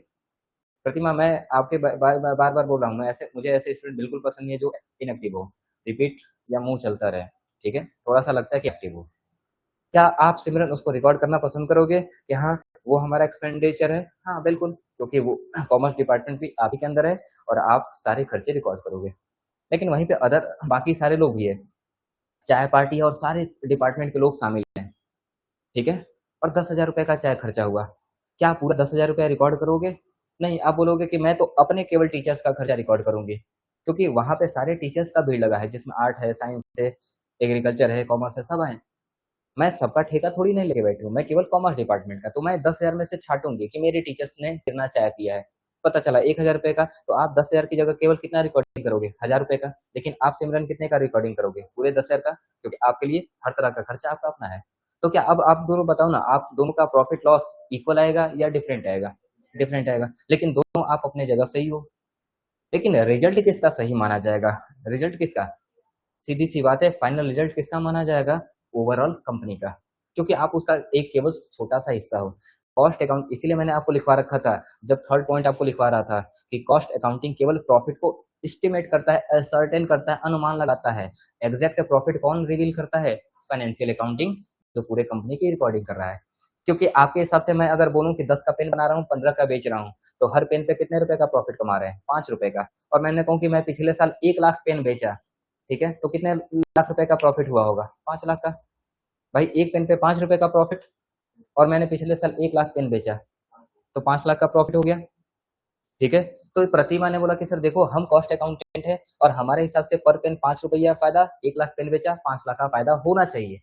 प्रतिमा मैं आपके बार बार बोल रहा हूँ, मैं ऐसे मुझे ऐसे स्टूडेंट बिल्कुल पसंद नहीं है जो इनएक्टिव हो, रिपीट या मुंह चलता रहे, ठीक है, थोड़ा सा लगता है कि एक्टिव हो। क्या आप सिमरन उसको रिकॉर्ड करना पसंद करोगे कि हाँ वो हमारा एक्सपेंडिचर है? हाँ बिल्कुल, क्योंकि वो कॉमर्स डिपार्टमेंट भी आप ही के अंदर है और आप सारे खर्चे रिकॉर्ड करोगे। लेकिन वहीं पे अदर बाकी सारे लोग भी है, चाय पार्टी और सारे डिपार्टमेंट के लोग शामिल हैं, ठीक है, और 10,000 रुपए का चाय खर्चा हुआ, क्या आप पूरा 10,000 रुपया रिकॉर्ड करोगे? नहीं, आप बोलोगे कि मैं तो अपने केवल टीचर्स का खर्चा रिकॉर्ड करूंगी, क्योंकि वहां पे सारे टीचर्स का भीड़ लगा है, जिसमें आर्ट है, साइंस है, एग्रीकल्चर है, कॉमर्स है, सब है। मैं सबका ठेका थोड़ी नहीं लेके बैठी हूँ, मैं केवल कॉमर्स डिपार्टमेंट का, तो मैं 10,000 में से छाटूंगी कि मेरे टीचर्स ने कितना चाय पिया है। पता चला 1,000 रुपए का, तो आप 10,000 की जगह केवल कितना रिकॉर्डिंग करोगे? 1,000 रुपए का। लेकिन आप सिमरन कितने का रिकॉर्डिंग करोगे? पूरे 10,000 का, क्योंकि आपके लिए हर तरह का खर्चा आपका अपना है। तो क्या अब आप दोनों बताओ ना, आप दोनों का प्रॉफिट लॉस इक्वल आएगा या डिफरेंट आएगा? डिफरेंट आएगा, लेकिन दोनों आप अपने जगह सही हो। लेकिन रिजल्ट किसका सही माना जाएगा? रिजल्ट किसका? सीधी सी बात है, फाइनल रिजल्ट किसका माना जाएगा? ओवरऑल कंपनी का, क्योंकि आप उसका एक केवल छोटा सा हिस्सा हो। कॉस्ट अकाउंट इसीलिए मैंने आपको लिखवा रखा था, जब थर्ड पॉइंट आपको लिखवा रहा था कि कॉस्ट अकाउंटिंग केवल प्रॉफिट को एस्टिमेट करता है, असर्टेन करता है, अनुमान लगाता है। एग्जैक्ट प्रॉफिट कौन रिवील करता है? फाइनेंशियल अकाउंटिंग, जो पूरे कंपनी की रिकॉर्डिंग कर रहा है। क्योंकि आपके हिसाब से मैं अगर बोलूं कि 10 का पेन बना रहा हूँ, 15 का बेच रहा हूँ, तो हर पेन पे कितने रुपए का प्रॉफिट कमा रहे हैं? 5 रुपए का। और मैंने कहूँ कि मैं पिछले साल 1 लाख पेन बेचा, ठीक है, तो कितने लाख रुपए का प्रॉफिट हुआ होगा? 5 लाख का। भाई एक पेन पे 5 रुपए का प्रॉफिट, और मैंने पिछले साल 1 लाख पेन बेचा, तो 5 लाख का प्रॉफिट हो गया, ठीक है। तो प्रतिमा ने बोला कि सर देखो हम कॉस्ट अकाउंटेंट है और हमारे हिसाब से पर पेन 5 रुपया फायदा, 1 लाख पेन बेचा, 5 लाख का फायदा होना चाहिए,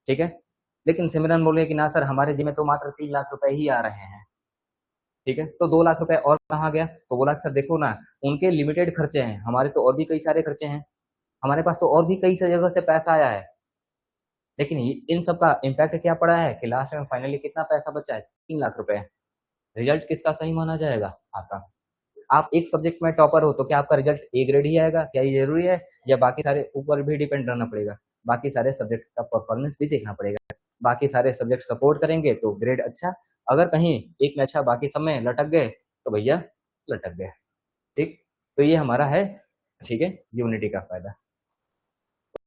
ठीक है। लेकिन सिमरन बोले कि ना सर हमारे जी में तो मात्र 3 लाख रुपए ही आ रहे हैं, ठीक है, तो 2 लाख रुपए और कहाँ गया? तो बोला कि सर देखो ना, उनके लिमिटेड खर्चे हैं, हमारे तो और भी कई सारे खर्चे हैं, हमारे पास तो और भी कई सारी जगह से पैसा आया है। लेकिन इन सब का इम्पैक्ट क्या पड़ा है कि लास्ट में फाइनली कितना पैसा बचा है? 3 लाख रुपए। रिजल्ट किसका सही माना जाएगा? आपका। आप एक सब्जेक्ट में टॉपर हो तो क्या आपका रिजल्ट ए ग्रेड ही आएगा? क्या ये जरूरी है? या बाकी सारे ऊपर भी डिपेंड रहना पड़ेगा? बाकी सारे सब्जेक्ट का परफॉर्मेंस भी देखना पड़ेगा। बाकी सारे सब्जेक्ट सपोर्ट करेंगे तो ग्रेड अच्छा, अगर कहीं एक में अच्छा बाकी सब में लटक गए तो भैया लटक गए, ठीक। तो ये हमारा है, ठीक है, यूनिटी का फायदा।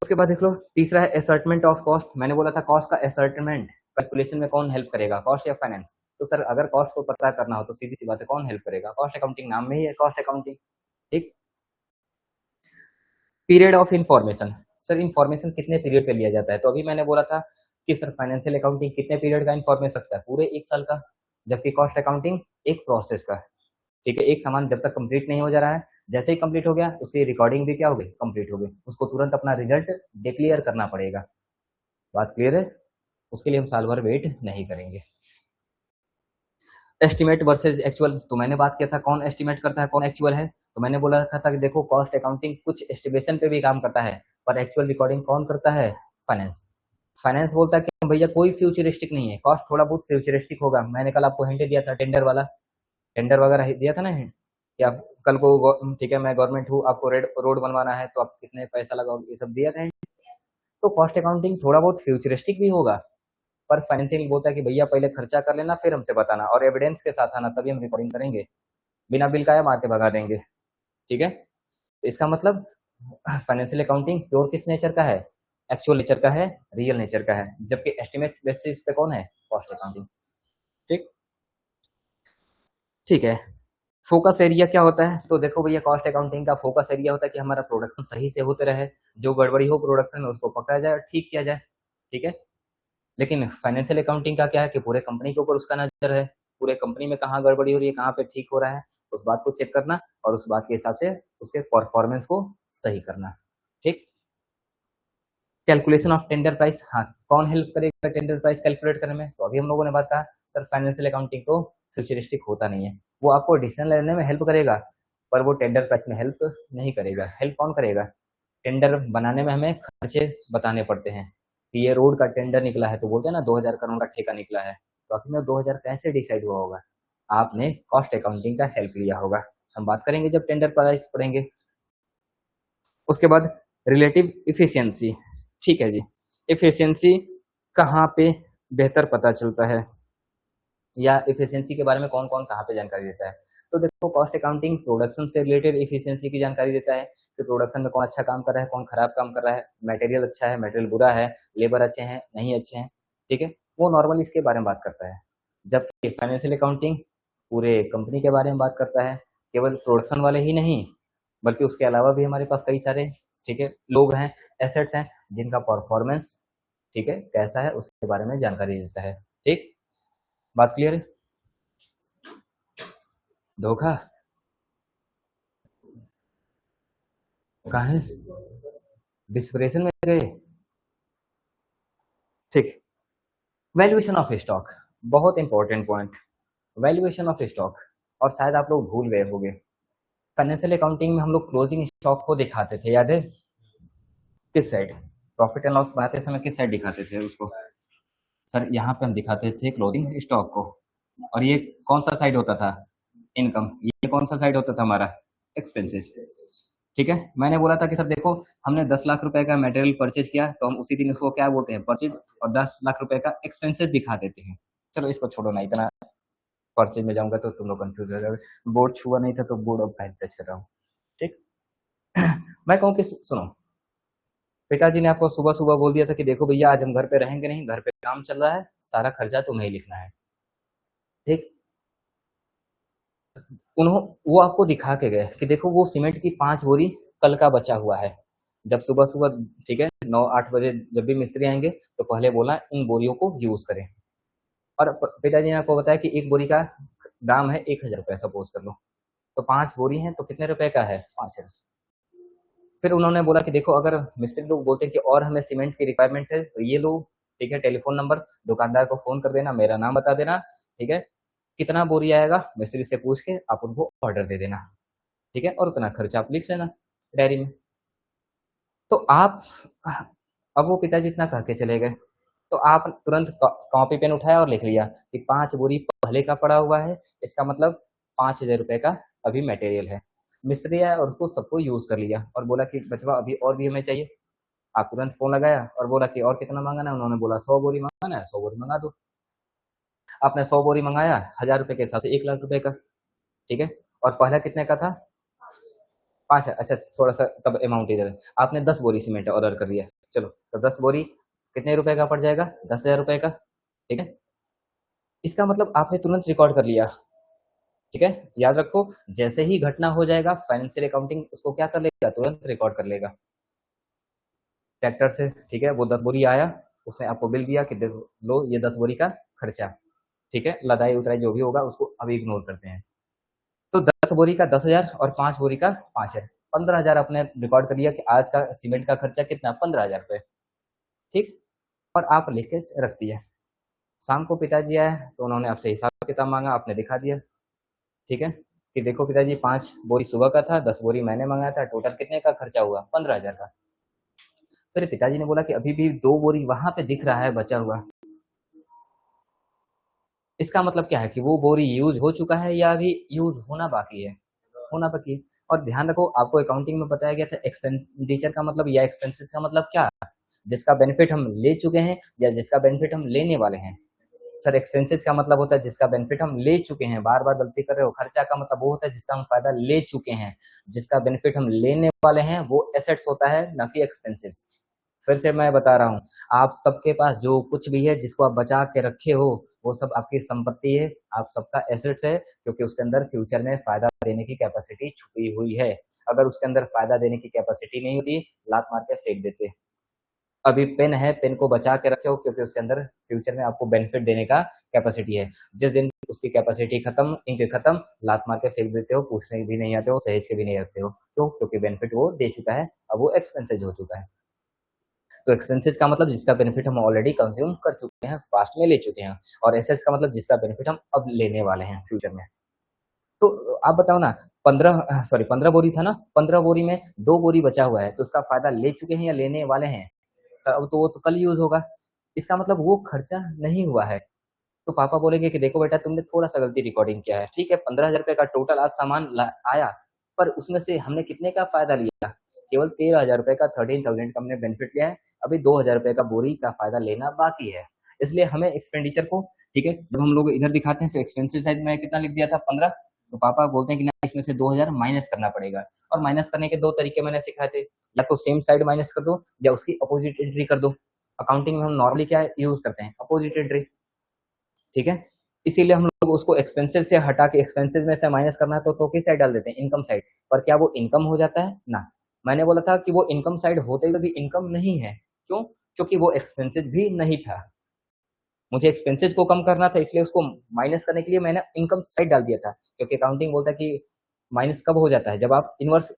उसके बाद देख लो, तीसरा है असर्टमेंट ऑफ कॉस्ट। मैंने बोला था कॉस्ट का असर्टमेंट कैलकुलेशन में कौन हेल्प करेगा, कॉस्ट या फाइनेंस? तो सर अगर कॉस्ट को पता करना हो तो सीधी सी बात है, कौन हेल्प करेगा? कॉस्ट अकाउंटिंग, नाम में ही है कॉस्ट अकाउंटिंग, ठीक। Period of information, sir information कितने पीरियड पे लिया जाता है? तो अभी मैंने बोला था कि सर फाइनेंशियल अकाउंटिंग कितने पीरियड का इंफॉर्मेशन रखता है? पूरे 1 साल का। जबकि कॉस्ट अकाउंटिंग एक प्रोसेस का, ठीक है, एक सामान जब तक कंप्लीट नहीं हो जा रहा है, जैसे ही कंप्लीट हो गया उसकी रिकॉर्डिंग भी क्या हो गई? कंप्लीट हो गई, उसको तुरंत अपना रिजल्ट डिक्लेयर करना पड़ेगा। बात क्लियर है? उसके लिए हम साल भर वेट नहीं करेंगे। एस्टिमेट वर्सेज एक्चुअल, तो मैंने बात किया था कौन एस्टिमेट करता है कौन एक्चुअल है, तो मैंने बोला था कि देखो कॉस्ट अकाउंटिंग कुछ एस्टिमेशन पे भी काम करता है, पर एक्चुअल रिकॉर्डिंग कौन करता है, फाइनेंस। फाइनेंस बोलता है कि भैया कोई फ्यूचरिस्टिक नहीं है, कॉस्ट थोड़ा बहुत फ्यूचरिस्टिक होगा। मैंने कल आपको हिंट दिया था टेंडर वाला, टेंडर वगैरह दिया था ना hint? कि आप कल को ठीक है मैं गवर्नमेंट हूँ, आपको रोड बनवाना है तो आप कितने पैसा लगाओगे, ये सब दिया था hint। तो कॉस्ट अकाउंटिंग थोड़ा बहुत फ्यूचरिस्टिक भी होगा, पर फाइनेंशियल बोलता है कि भैया पहले खर्चा कर लेना फिर हमसे बताना, और एविडेंस के साथ आना, तभी हम रिकॉर्डिंग करेंगे, बिना बिल का या मार के भगा देंगे। ठीक है, तो इसका मतलब फाइनेंशियल अकाउंटिंग प्योर किस नेचर का है, एक्चुअल नेचर का है, रियल नेचर का है, जबकि एस्टिमेट बेसिस पे कौन है, कॉस्ट अकाउंटिंग। ठीक, ठीक है। फोकस एरिया क्या होता है, तो देखो भैया कॉस्ट अकाउंटिंग का फोकस एरिया होता है कि हमारा प्रोडक्शन सही से होते रहे, जो गड़बड़ी हो प्रोडक्शन में उसको पकड़ा जाए और ठीक किया जाए। ठीक है, लेकिन फाइनेंशियल अकाउंटिंग का क्या है कि पूरे कंपनी के ऊपर उसका नजर है, पूरे कंपनी में कहाँ गड़बड़ी हो रही है, कहाँ पे ठीक हो रहा है, उस बात को चेक करना और उस बात के हिसाब से उसके परफॉर्मेंस को सही करना। ठीक, कैलकुलेशन ऑफ टेंडर प्राइस, हाँ कौन हेल्प करेगा टेंडर प्राइस कैलकुलेट करने में, तो अभी हम लोगों ने बात कहा सर फाइनेंशियल अकाउंटिंग तो फ्यूचरिस्टिक होता नहीं है, वो आपको डिसीजन लेने में हेल्प करेगा, पर वो टेंडर प्राइस में हेल्प नहीं करेगा। हेल्प कौन करेगा, टेंडर बनाने में हमें खर्चे बताने पड़ते हैं कि ये रोड का टेंडर निकला है तो बोलते हैं ना 2000 करोड़ का ठेका निकला है, तो आखिर में 2000 कैसे डिसाइड हुआ होगा, आपने कॉस्ट अकाउंटिंग का हेल्प लिया होगा। हम बात करेंगे जब टेंडर प्राइस पढ़ेंगे। उसके बाद रिलेटिव इफिशियंसी, ठीक है जी, इफिशियंसी कहाँ पे बेहतर पता चलता है, या इफिशियंसी के बारे में कौन कौन कहाँ पे जानकारी देता है, तो देखो कॉस्ट अकाउंटिंग प्रोडक्शन से रिलेटेड इफिशियंसी की जानकारी देता है कि प्रोडक्शन में कौन अच्छा काम कर रहा है कौन खराब काम कर रहा है, मटेरियल अच्छा है मटेरियल बुरा है, लेबर अच्छे हैं नहीं अच्छे हैं। ठीक है, वो नॉर्मली इसके बारे में बात करता है, जबकि फाइनेंशियल अकाउंटिंग पूरे कंपनी के बारे में बात करता है, केवल प्रोडक्शन वाले ही नहीं बल्कि उसके अलावा भी हमारे पास कई सारे ठीक है लोग हैं, एसेट्स हैं, जिनका परफॉर्मेंस ठीक है कैसा है उसके बारे में जानकारी देता है। ठीक, बात क्लियर है। धोखा कहाँ है, डिस्प्रेशन में गए। ठीक, वैल्यूएशन ऑफ स्टॉक, बहुत important point, valuation of stock, और शायद आप लोग भूल गए होंगे, फाइनेंशियल अकाउंटिंग में हम लोग क्लोजिंग स्टॉक को दिखाते थे, याद है, किस साइड, प्रॉफिट एंड लॉस बनाते समय किस साइड दिखाते थे उसको, सर यहाँ पे हम दिखाते थे क्लोजिंग स्टॉक को, और ये कौन सा साइड होता था, इनकम, ये कौन सा साइड होता था हमारा, एक्सपेंसेस। ठीक है, मैंने बोला था कि सर देखो हमने 10 लाख रुपए का मटेरियल परचेज किया तो हम उसी दिन उसको क्या बोलते हैं, परचेज, और 10 लाख रुपए का एक्सपेंसेस दिखा देते हैं। चलो इसको छोड़ो ना, इतना परचेज में जाऊंगा तो तुम लोग कंफ्यूज हो जाओगे, बोर्ड छुआ नहीं था तो बोर्ड अब फाइल टच कर रहा हूँ। ठीक, मैं कहूँ कि सुनो, पिताजी ने आपको सुबह सुबह बोल दिया था कि देखो भैया आज हम घर पे रहेंगे नहीं, घर पे काम चल रहा है, सारा खर्चा तुम्हें ही लिखना है। ठीक, उन्हों वो आपको दिखा के गए कि देखो वो सीमेंट की 5 बोरी कल का बचा हुआ है, जब सुबह सुबह ठीक है 9-8 बजे जब भी मिस्त्री आएंगे तो पहले बोला इन बोरियों को यूज करें, और पिताजी ने आपको बताया कि एक बोरी का दाम है 1000 रुपये सपोज कर लो, तो 5 बोरी है तो कितने रुपए का है, 5,000। फिर उन्होंने बोला कि देखो अगर मिस्त्री लोग बोलते हैं कि और हमें सीमेंट की रिक्वायरमेंट है तो ये लो, ठीक है टेलीफोन नंबर, दुकानदार को फोन कर देना, मेरा नाम बता देना, ठीक है कितना बोरी आएगा मिस्त्री से पूछ के आप उनको ऑर्डर दे देना, ठीक है, और उतना खर्चा आप लिख लेना डायरी में। तो आप, अब वो पिताजी इतना कह के चले गए, तो आप तुरंत कॉपी पेन उठाया और लिख लिया कि 5 बोरी पहले का पड़ा हुआ है, इसका मतलब 5,000 रुपए का अभी मटेरियल है। मिस्त्री आया और उसको सबको यूज कर लिया और बोला कि बचवा अभी और भी हमें चाहिए, आप तुरंत फोन लगाया और बोला कि और कितना मंगाना है, उन्होंने बोला 100 बोरी मंगाना है, 100 बोरी मंगा दो। आपने 100 बोरी मंगाया 1000 रुपए के हिसाब से 1 लाख रुपए का, ठीक है, और पहला कितने का था, 5 है, अच्छा थोड़ा सा तब अमाउंट इधर है, आपने 10 बोरी सीमेंट ऑर्डर कर दिया, चलो तो 10 बोरी कितने रुपए का पड़ जाएगा, 10,000 रुपए का। ठीक है, इसका मतलब आपने तुरंत रिकॉर्ड कर लिया। ठीक है, याद रखो जैसे ही घटना हो जाएगा फाइनेंशियल अकाउंटिंग उसको क्या कर लेगा, तुरंत रिकॉर्ड कर लेगा। ट्रैक्टर से ठीक है वो 10 बोरी आया, उसने आपको बिल दिया कि देखो लो ये 10 बोरी का खर्चा, ठीक है लदाई उतराई जो भी होगा उसको अभी इग्नोर करते हैं, तो 10 बोरी का 10,000 और 5 बोरी का 5,000, 15,000 आपने रिकॉर्ड कर लिया कि आज का सीमेंट का खर्चा कितना, 15,000 रुपए। ठीक, और आप लिख के रख दिया। शाम को पिताजी आए तो उन्होंने आपसे हिसाब किताब मांगा, आपने दिखा दिया, ठीक है, कि देखो पिताजी 5 बोरी सुबह का था, 10 बोरी मैंने मंगाया था, टोटल कितने का खर्चा हुआ, 15,000 का। फिर पिताजी ने बोला कि अभी भी 2 बोरी वहां पे दिख रहा है बचा हुआ, इसका मतलब क्या है कि वो बोरी यूज हो चुका है या अभी यूज होना बाकी है, होना बाकी है। और ध्यान रखो, आपको अकाउंटिंग में बताया गया था एक्सपेंडिचर का मतलब या एक्सपेंसेस का मतलब क्या, जिसका बेनिफिट हम ले चुके हैं या जिसका बेनिफिट हम लेने वाले हैं। सर एक्सपेंसेस का मतलब होता है जिसका बेनिफिट हम ले चुके हैं, बार बार गलती कर रहे हो। खर्चा का मतलब वो होता है जिसका हम फायदा ले चुके हैं, जिसका बेनिफिट हम लेने वाले हैं वो एसेट्स होता है, ना कि एक्सपेंसेस। फिर से मैं बता रहा हूँ, आप सबके पास जो कुछ भी है जिसको आप बचा के रखे हो वो सब आपकी संपत्ति है, आप सबका एसेट्स है, क्योंकि उसके अंदर फ्यूचर में फायदा देने की कैपेसिटी छुपी हुई है। अगर उसके अंदर फायदा देने की कैपेसिटी नहीं होती, लात मार के फेंक देते। अभी पेन है, पेन को बचा के रखे हो क्योंकि उसके अंदर फ्यूचर में आपको बेनिफिट देने का कैपेसिटी है। जिस दिन उसकी कैपेसिटी खत्म, इंक खत्म, लात मार के फेंक देते हो, पूछने भी नहीं आते हो, सहेज के भी नहीं रखते हो। क्यों? क्योंकि बेनिफिट वो दे चुका है, अब वो एक्सपेंसेज हो चुका है। तो एक्सपेंसेस का मतलब जिसका बेनिफिट हम ऑलरेडी कंज्यूम कर चुके हैं, फास्ट में ले चुके हैं। और एसेट्स का मतलब जिसका बेनिफिट हम अब लेने वाले हैं फ्यूचर में। तो आप बताओ ना, 15 बोरी था ना, 15 बोरी में 2 बोरी बचा हुआ है, तो उसका फायदा ले चुके हैं या लेने वाले हैं? सर अब तो वो तो कल यूज होगा, इसका मतलब वो खर्चा नहीं हुआ है। तो पापा बोलेंगे कि देखो बेटा, तुमने थोड़ा सा गलती रिकॉर्डिंग किया है, ठीक है 15,000 रुपए का टोटल आज सामान आया, पर उसमें से हमने कितने का फायदा लिया? केवल 13,000 रुपए का, 13,000 का हमने बेनिफिट लिया है। अभी 2,000 रुपए का बोरी का फायदा लेना बाकी है। इसलिए हमें एक्सपेंडिचर को, ठीक है, जब हम लोग इधर दिखाते हैं तो एक्सपेंसिव साइड में कितना लिख दिया था, 15। तो पापा बोलते हैं कि ना इसमें से 2,000 माइनस करना पड़ेगा। और माइनस करने के दो तरीके मैंने सिखाए थे, या तो सेम साइड माइनस कर दो या उसकी अपोजिट एंट्री कर दो। अकाउंटिंग में हम नॉर्मली क्या यूज करते हैं, अपोजिट एंट्री, ठीक है। इसीलिए हम लोग उसको एक्सपेंसेस से हटा के, एक्सपेंसेस में से माइनस करना है तो किस साइड डाल देते हैं, इनकम साइड। पर क्या वो इनकम हो जाता है ना? मैंने बोला था कि वो इनकम साइड होते हुए भी इनकम नहीं है। क्यों? क्योंकि वो एक्सपेंसेस भी नहीं था। मुझे एक्सपेंसेस को कम करना था, इसलिए उसको माइनस करने के लिए मैंने इनकम साइड डाल दिया था। क्योंकि अकाउंटिंग बोलता है कि माइनस कब हो जाता है, जब आप इनवर्स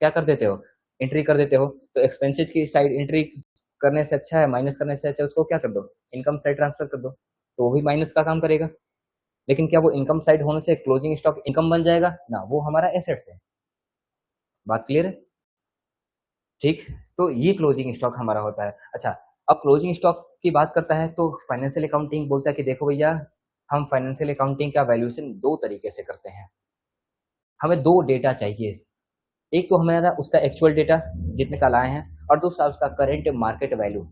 क्या कर देते हो, एंट्री कर देते हो। तो एक्सपेंसेस की साइड एंट्री करने से अच्छा है, माइनस करने से अच्छा है उसको क्या कर दो, इनकम साइड ट्रांसफर कर दो, तो वो भी माइनस का काम करेगा। लेकिन क्या वो इनकम साइड होने से क्लोजिंग स्टॉक इनकम बन जाएगा ना? वो हमारा एसेट्स है। बात क्लियर है? ठीक। तो ये क्लोजिंग स्टॉक हमारा होता है। अच्छा, अब क्लोजिंग स्टॉक की बात करता है तो फाइनेंशियल अकाउंटिंग बोलता है कि देखो भैया, हम फाइनेंशियल अकाउंटिंग का वैल्यूएशन दो तरीके से करते हैं। हमें दो डेटा चाहिए, एक तो हमारा उसका एक्चुअल डेटा जितने का लाए हैं, और दूसरा उसका करेंट मार्केट वैल्यू।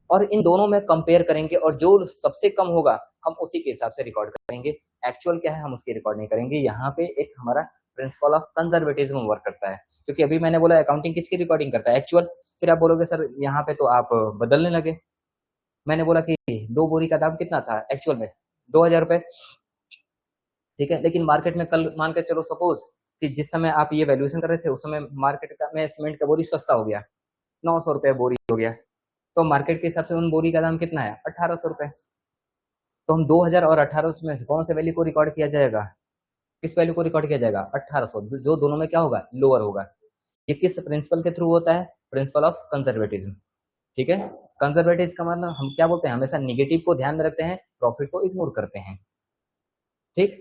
और इन दोनों में कंपेयर करेंगे और जो सबसे कम होगा हम उसी के हिसाब से रिकॉर्ड करेंगे। एक्चुअल क्या है हम उसकी रिकॉर्ड नहीं करेंगे। यहाँ पे एक हमारा प्रिंसिपल ऑफ कंजर्वेटिज्म वर्क करता है। क्योंकि अभी मैंने बोला अकाउंटिंग किसकी रिकॉर्डिंग करता है, एक्चुअल। फिर आप बोलोगे सर यहाँ पे तो आप बदलने लगे। मैंने बोला कि 2 बोरी का दाम कितना था एक्चुअल में, 2,000 रुपए, ठीक है। लेकिन मार्केट में कल मान के चलो सपोज कि जिस समय आप ये वैल्यूएशन कर रहे थे उस समय मार्केट का में सीमेंट का बोरी सस्ता हो गया, 900 रुपए बोरी हो गया। तो मार्केट के हिसाब से उन बोरी का दाम कितना है, 1,800 रुपए। तो हम 2000 और 1800 में से कौन से वैल्यू को रिकॉर्ड किया जाएगा, किस वैल्यू को रिकॉर्ड किया जाएगा, 1800, जो दोनों में क्या होगा, लोअर होगा। ये किस प्रिंसिपल के थ्रू होता है, प्रिंसिपल ऑफ कंजर्वेटिज्म, ठीक है। कंजर्वेटिव का मतलब हम क्या बोलते हैं, हमेशा निगेटिव को ध्यान में रखते हैं, प्रॉफिट को इग्नोर करते हैं, ठीक।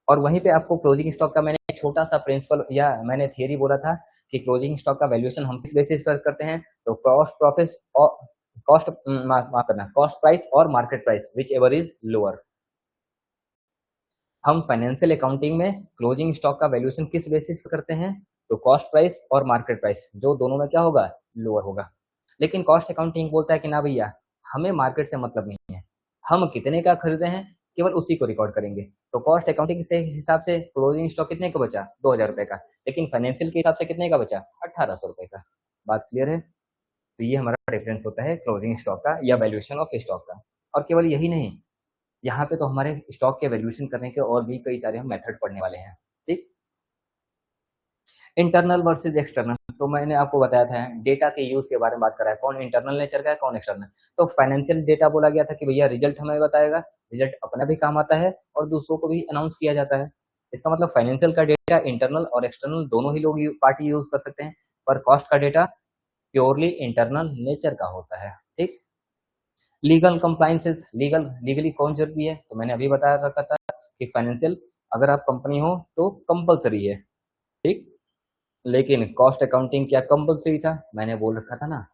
और वहीं पे आपको क्लोजिंग स्टॉक का मैंने एक छोटा सा प्रिंसिपल या मैंने थियरी बोला था कि क्लोजिंग स्टॉक का वैल्यूएशन हम किस बेसिस पर करते हैं, तो कॉस्ट प्रॉफिट और कॉस्ट माफ करना, कॉस्ट प्राइस और market price which ever is lower. हम फाइनेंशियल अकाउंटिंग में क्लोजिंग स्टॉक का वैल्यूएशन किस बेसिस पर करते हैं, तो कॉस्ट प्राइस और मार्केट प्राइस, जो दोनों में क्या होगा, लोअर होगा। लेकिन कॉस्ट अकाउंटिंग बोलता है कि ना भैया, हमें मार्केट से मतलब नहीं है, हम कितने का खरीदे हैं केवल उसी को रिकॉर्ड करेंगे। तो कॉस्ट अकाउंटिंग से हिसाब से क्लोजिंग स्टॉक कितने का बचा, 2,000 रुपए का। लेकिन फाइनेंशियल के हिसाब से कितने का बचा, 1,800 रुपए का। बात क्लियर है? तो ये हमारा डिफरेंस होता है क्लोजिंग स्टॉक का या वैल्यूएशन ऑफ स्टॉक का। और केवल यही नहीं, यहाँ पे तो हमारे स्टॉक के वैल्यूएशन करने के और भी कई सारे हम मेथड पढ़ने वाले हैं, ठीक। इंटरनल वर्सेस एक्सटर्नल, तो मैंने आपको बताया था डेटा के यूज के बारे में बात कर रहा है, कौन इंटरनल नेचर का है कौन एक्सटर्नल। तो फाइनेंशियल डेटा बोला गया था कि भैया रिजल्ट हमें बताएगा, रिजल्ट अपना भी काम आता है और दूसरों को भी अनाउंस किया जाता है। इसका मतलब फाइनेंशियल का डेटा इंटरनल और एक्सटर्नल दोनों ही लोग पार्टी यूज कर सकते हैं, पर कॉस्ट का डेटा प्योरली इंटरनल नेचर का होता है, ठीक। लीगल कंप्लाइंसेस, लीगली कौन जरूरी है, तो मैंने अभी बताया रखा था कि फाइनेंशियल अगर आप कंपनी हो तो कंपलसरी है, ठीक। लेकिन कॉस्ट अकाउंटिंग क्या कंपलसरी था, मैंने बोल रखा था ना,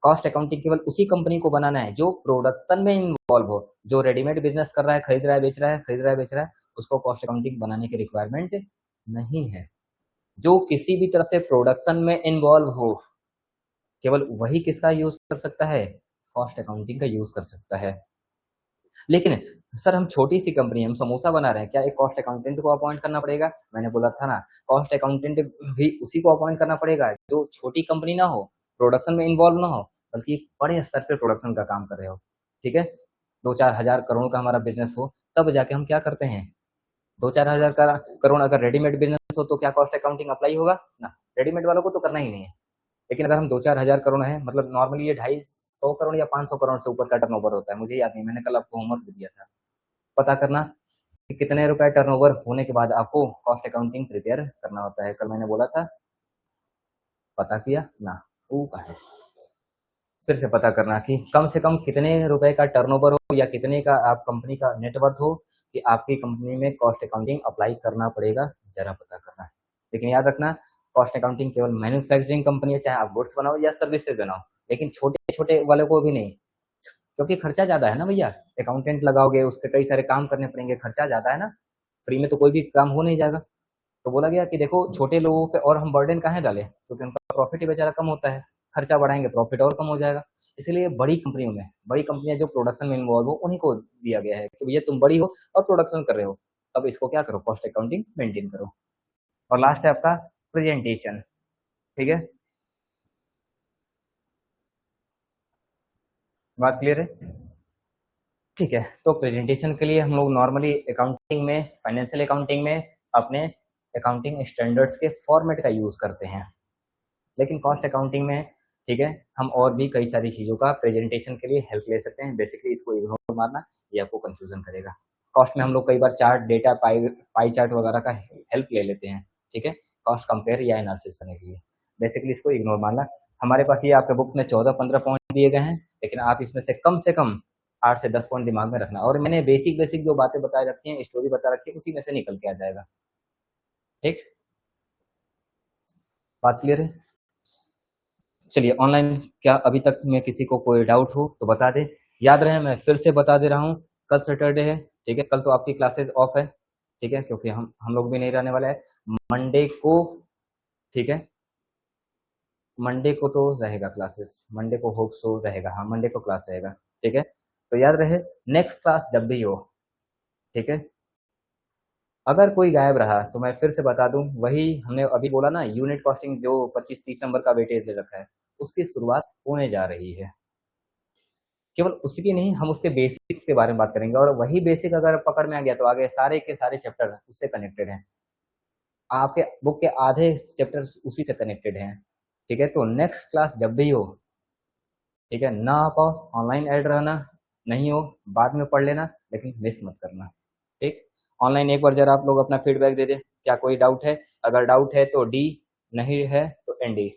कॉस्ट अकाउंटिंग केवल उसी कंपनी को बनाना है जो प्रोडक्शन में इन्वॉल्व हो, जो रेडीमेड बिजनेस कर रहा है, खरीद रहा है बेच रहा है, खरीद रहा है बेच रहा है, उसको कॉस्ट अकाउंटिंग बनाने की रिक्वायरमेंट नहीं है। जो किसी भी तरह से प्रोडक्शन में इन्वॉल्व हो, केवल वही किसका यूज कर सकता है, कॉस्ट अकाउंटिंग का यूज कर सकता है। लेकिन सर हम छोटी सी कंपनी, हम समोसा बना रहे हैं, क्या एक कॉस्ट अकाउंटेंट को अपॉइंट करना पड़ेगा, मैंने बोला था ना, कॉस्ट अकाउंटेंट भी उसी को अपॉइंट करना पड़ेगा जो छोटी कंपनी ना हो, प्रोडक्शन में इन्वॉल्व ना हो, बल्कि एक बड़े स्तर पे प्रोडक्शन का काम कर रहे हो, ठीक है, 2-4 हजार करोड़ का हमारा बिजनेस हो, तब जाके हम क्या करते हैं, 2-4 हजार का करोड़ अगर रेडीमेड बिजनेस हो तो क्या कॉस्ट अकाउंटिंग अप्लाई होगा ना, रेडीमेड वालों को तो करना ही नहीं है। लेकिन अगर हम 2-4 हजार करोड़ है, मतलब नॉर्मली ये 250 करोड़ या 500 करोड़ से ऊपर का टर्नओवर होता है, मुझे याद नहीं, मैंने कल आपको होमवर्क भी दिया था, पता करना कि कितने रुपए टर्नओवर होने के बाद आपको कॉस्ट अकाउंटिंग प्रिपेयर करना होता है, कल मैंने बोला था, पता किया ना, वो का है, फिर से पता करना कि कम से कम कितने रुपए का टर्नओवर हो या कितने का आप कंपनी का नेटवर्थ हो कि आपकी कंपनी में कॉस्ट अकाउंटिंग अप्लाई करना पड़ेगा, जरा पता करना। लेकिन याद रखना, कॉस्ट अकाउंटिंग केवल मैन्युफैक्चरिंग कंपनी है, चाहे आप गुड्स बनाओ या सर्विसेज बनाओ, लेकिन छोटे छोटे वाले को भी नहीं, क्योंकि खर्चा ज्यादा है ना भैया, अकाउंटेंट लगाओगे उसके कई सारे काम करने पड़ेंगे, खर्चा ज्यादा है ना, फ्री में तो कोई भी काम हो नहीं जाएगा। तो बोला गया कि देखो छोटे लोगों पे और हम बर्डन काहे डालें, क्योंकि उनका प्रॉफिट ही बेचारा कम होता है, खर्चा बढ़ाएंगे प्रॉफिट और कम हो जाएगा। इसलिए बड़ी कंपनियों में, बड़ी कंपनियां जो प्रोडक्शन में इन्वॉल्व हो उन्हीं को दिया गया है कि भैया तुम बड़ी हो और प्रोडक्शन कर रहे हो, अब इसको क्या करो, कॉस्ट अकाउंटिंग मेंटेन करो। और लास्ट है आपका प्रेजेंटेशन, ठीक है, बात क्लियर है, ठीक है। तो प्रेजेंटेशन के लिए हम लोग नॉर्मली अकाउंटिंग में, फाइनेंशियल अकाउंटिंग में अपने अकाउंटिंग स्टैंडर्ड्स के फॉर्मेट का यूज करते हैं, लेकिन कॉस्ट अकाउंटिंग में, ठीक है, हम और भी कई सारी चीज़ों का प्रेजेंटेशन के लिए हेल्प ले सकते हैं, बेसिकली इसको इग्नोर मारना, ये आपको कंफ्यूजन करेगा। कॉस्ट में हम लोग कई बार चार्ट, डेटा, पाई पाई चार्ट वगैरह का हेल्प ले लेते हैं, ठीक है, कॉस्ट कंपेयर या एनालिसिस करने के लिए, बेसिकली इसको इग्नोर मारना। हमारे पास ये आपके बुक में 14-15 पॉइंट दिए गए हैं, लेकिन आप इसमें से कम 8 से 10 पॉइंट दिमाग में रखना, और मैंने बेसिक बेसिक जो बातें बता रखी हैं, स्टोरी बता रखी है, उसी में से निकल के आ जाएगा, ठीक, बात क्लियर है। चलिए, ऑनलाइन क्या अभी तक में किसी को कोई डाउट हो तो बता दे, याद रहे मैं फिर से बता दे रहा हूँ, कल सैटरडे है, ठीक है, कल तो आपकी क्लासेस ऑफ है, ठीक है, क्योंकि हम लोग भी नहीं रहने वाले हैं, मंडे को, ठीक है, मंडे को तो रहेगा क्लासेस, मंडे को होप सो रहेगा, हाँ मंडे को क्लास रहेगा, ठीक है, तो याद रहे नेक्स्ट क्लास जब भी हो, ठीक है, अगर कोई गायब रहा तो मैं फिर से बता दूं, वही हमने अभी बोला ना, यूनिट कॉस्टिंग जो 25-30 नंबर का वेटेज ले रखा है, उसकी शुरुआत होने जा रही है, केवल उसकी नहीं, हम उसके बेसिक्स के बारे में बात करेंगे, और वही बेसिक अगर पकड़ में आ गया तो आगे सारे के सारे चैप्टर उससे कनेक्टेड हैं, आपके बुक के आधे चैप्टर उसी से कनेक्टेड हैं, ठीक है। तो नेक्स्ट क्लास जब भी हो, ठीक है, ना आ पाओ ऑनलाइन ऐड रहना, नहीं हो बाद में पढ़ लेना, लेकिन मिस मत करना, ठीक। ऑनलाइन एक बार जरा आप लोग अपना फीडबैक दे दें, क्या कोई डाउट है, अगर डाउट है तो डी, नहीं है तो ND,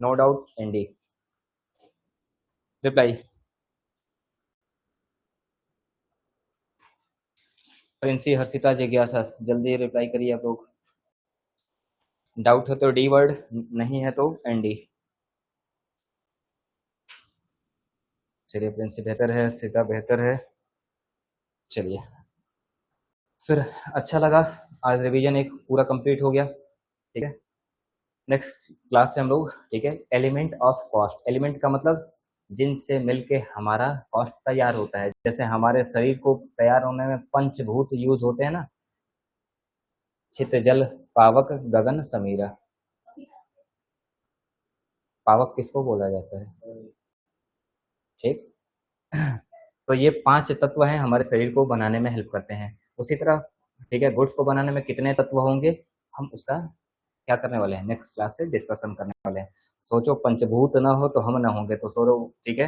no doubt ND, reply, Princy, Harshita, जिज्ञासा, जल्दी रिप्लाई करिए आप लोग, डाउट है तो डी वर्ड, नहीं है तो एनडी। चलिए, प्रिंसी बेहतर है, सीता बेहतर है, चलिए, फिर अच्छा लगा, आज रिवीजन एक पूरा कंप्लीट हो गया, ठीक है। नेक्स्ट क्लास से हम लोग, ठीक है, एलिमेंट ऑफ कॉस्ट, एलिमेंट का मतलब जिनसे मिलके हमारा कॉस्ट तैयार होता है, जैसे हमारे शरीर को तैयार होने में पंचभूत यूज होते हैं ना, चित, जल, पावक, गगन, समीरा, पावक किसको बोला जाता है, ठीक, तो ये 5 तत्व हैं, हमारे शरीर को बनाने में हेल्प करते हैं, उसी तरह, ठीक है, गुड्स को बनाने में कितने तत्व होंगे, हम उसका क्या करने वाले हैं, नेक्स्ट क्लास से डिस्कशन करने वाले हैं। सोचो पंचभूत ना हो तो हम ना होंगे, तो सोचो, ठीक है,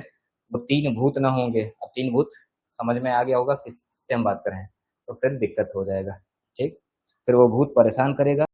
वो 3 भूत ना होंगे, अब 3 भूत समझ में आ गया होगा किससे हम बात कर रहे हैं, तो फिर दिक्कत हो जाएगा, ठीक, फिर वो भूत परेशान करेगा,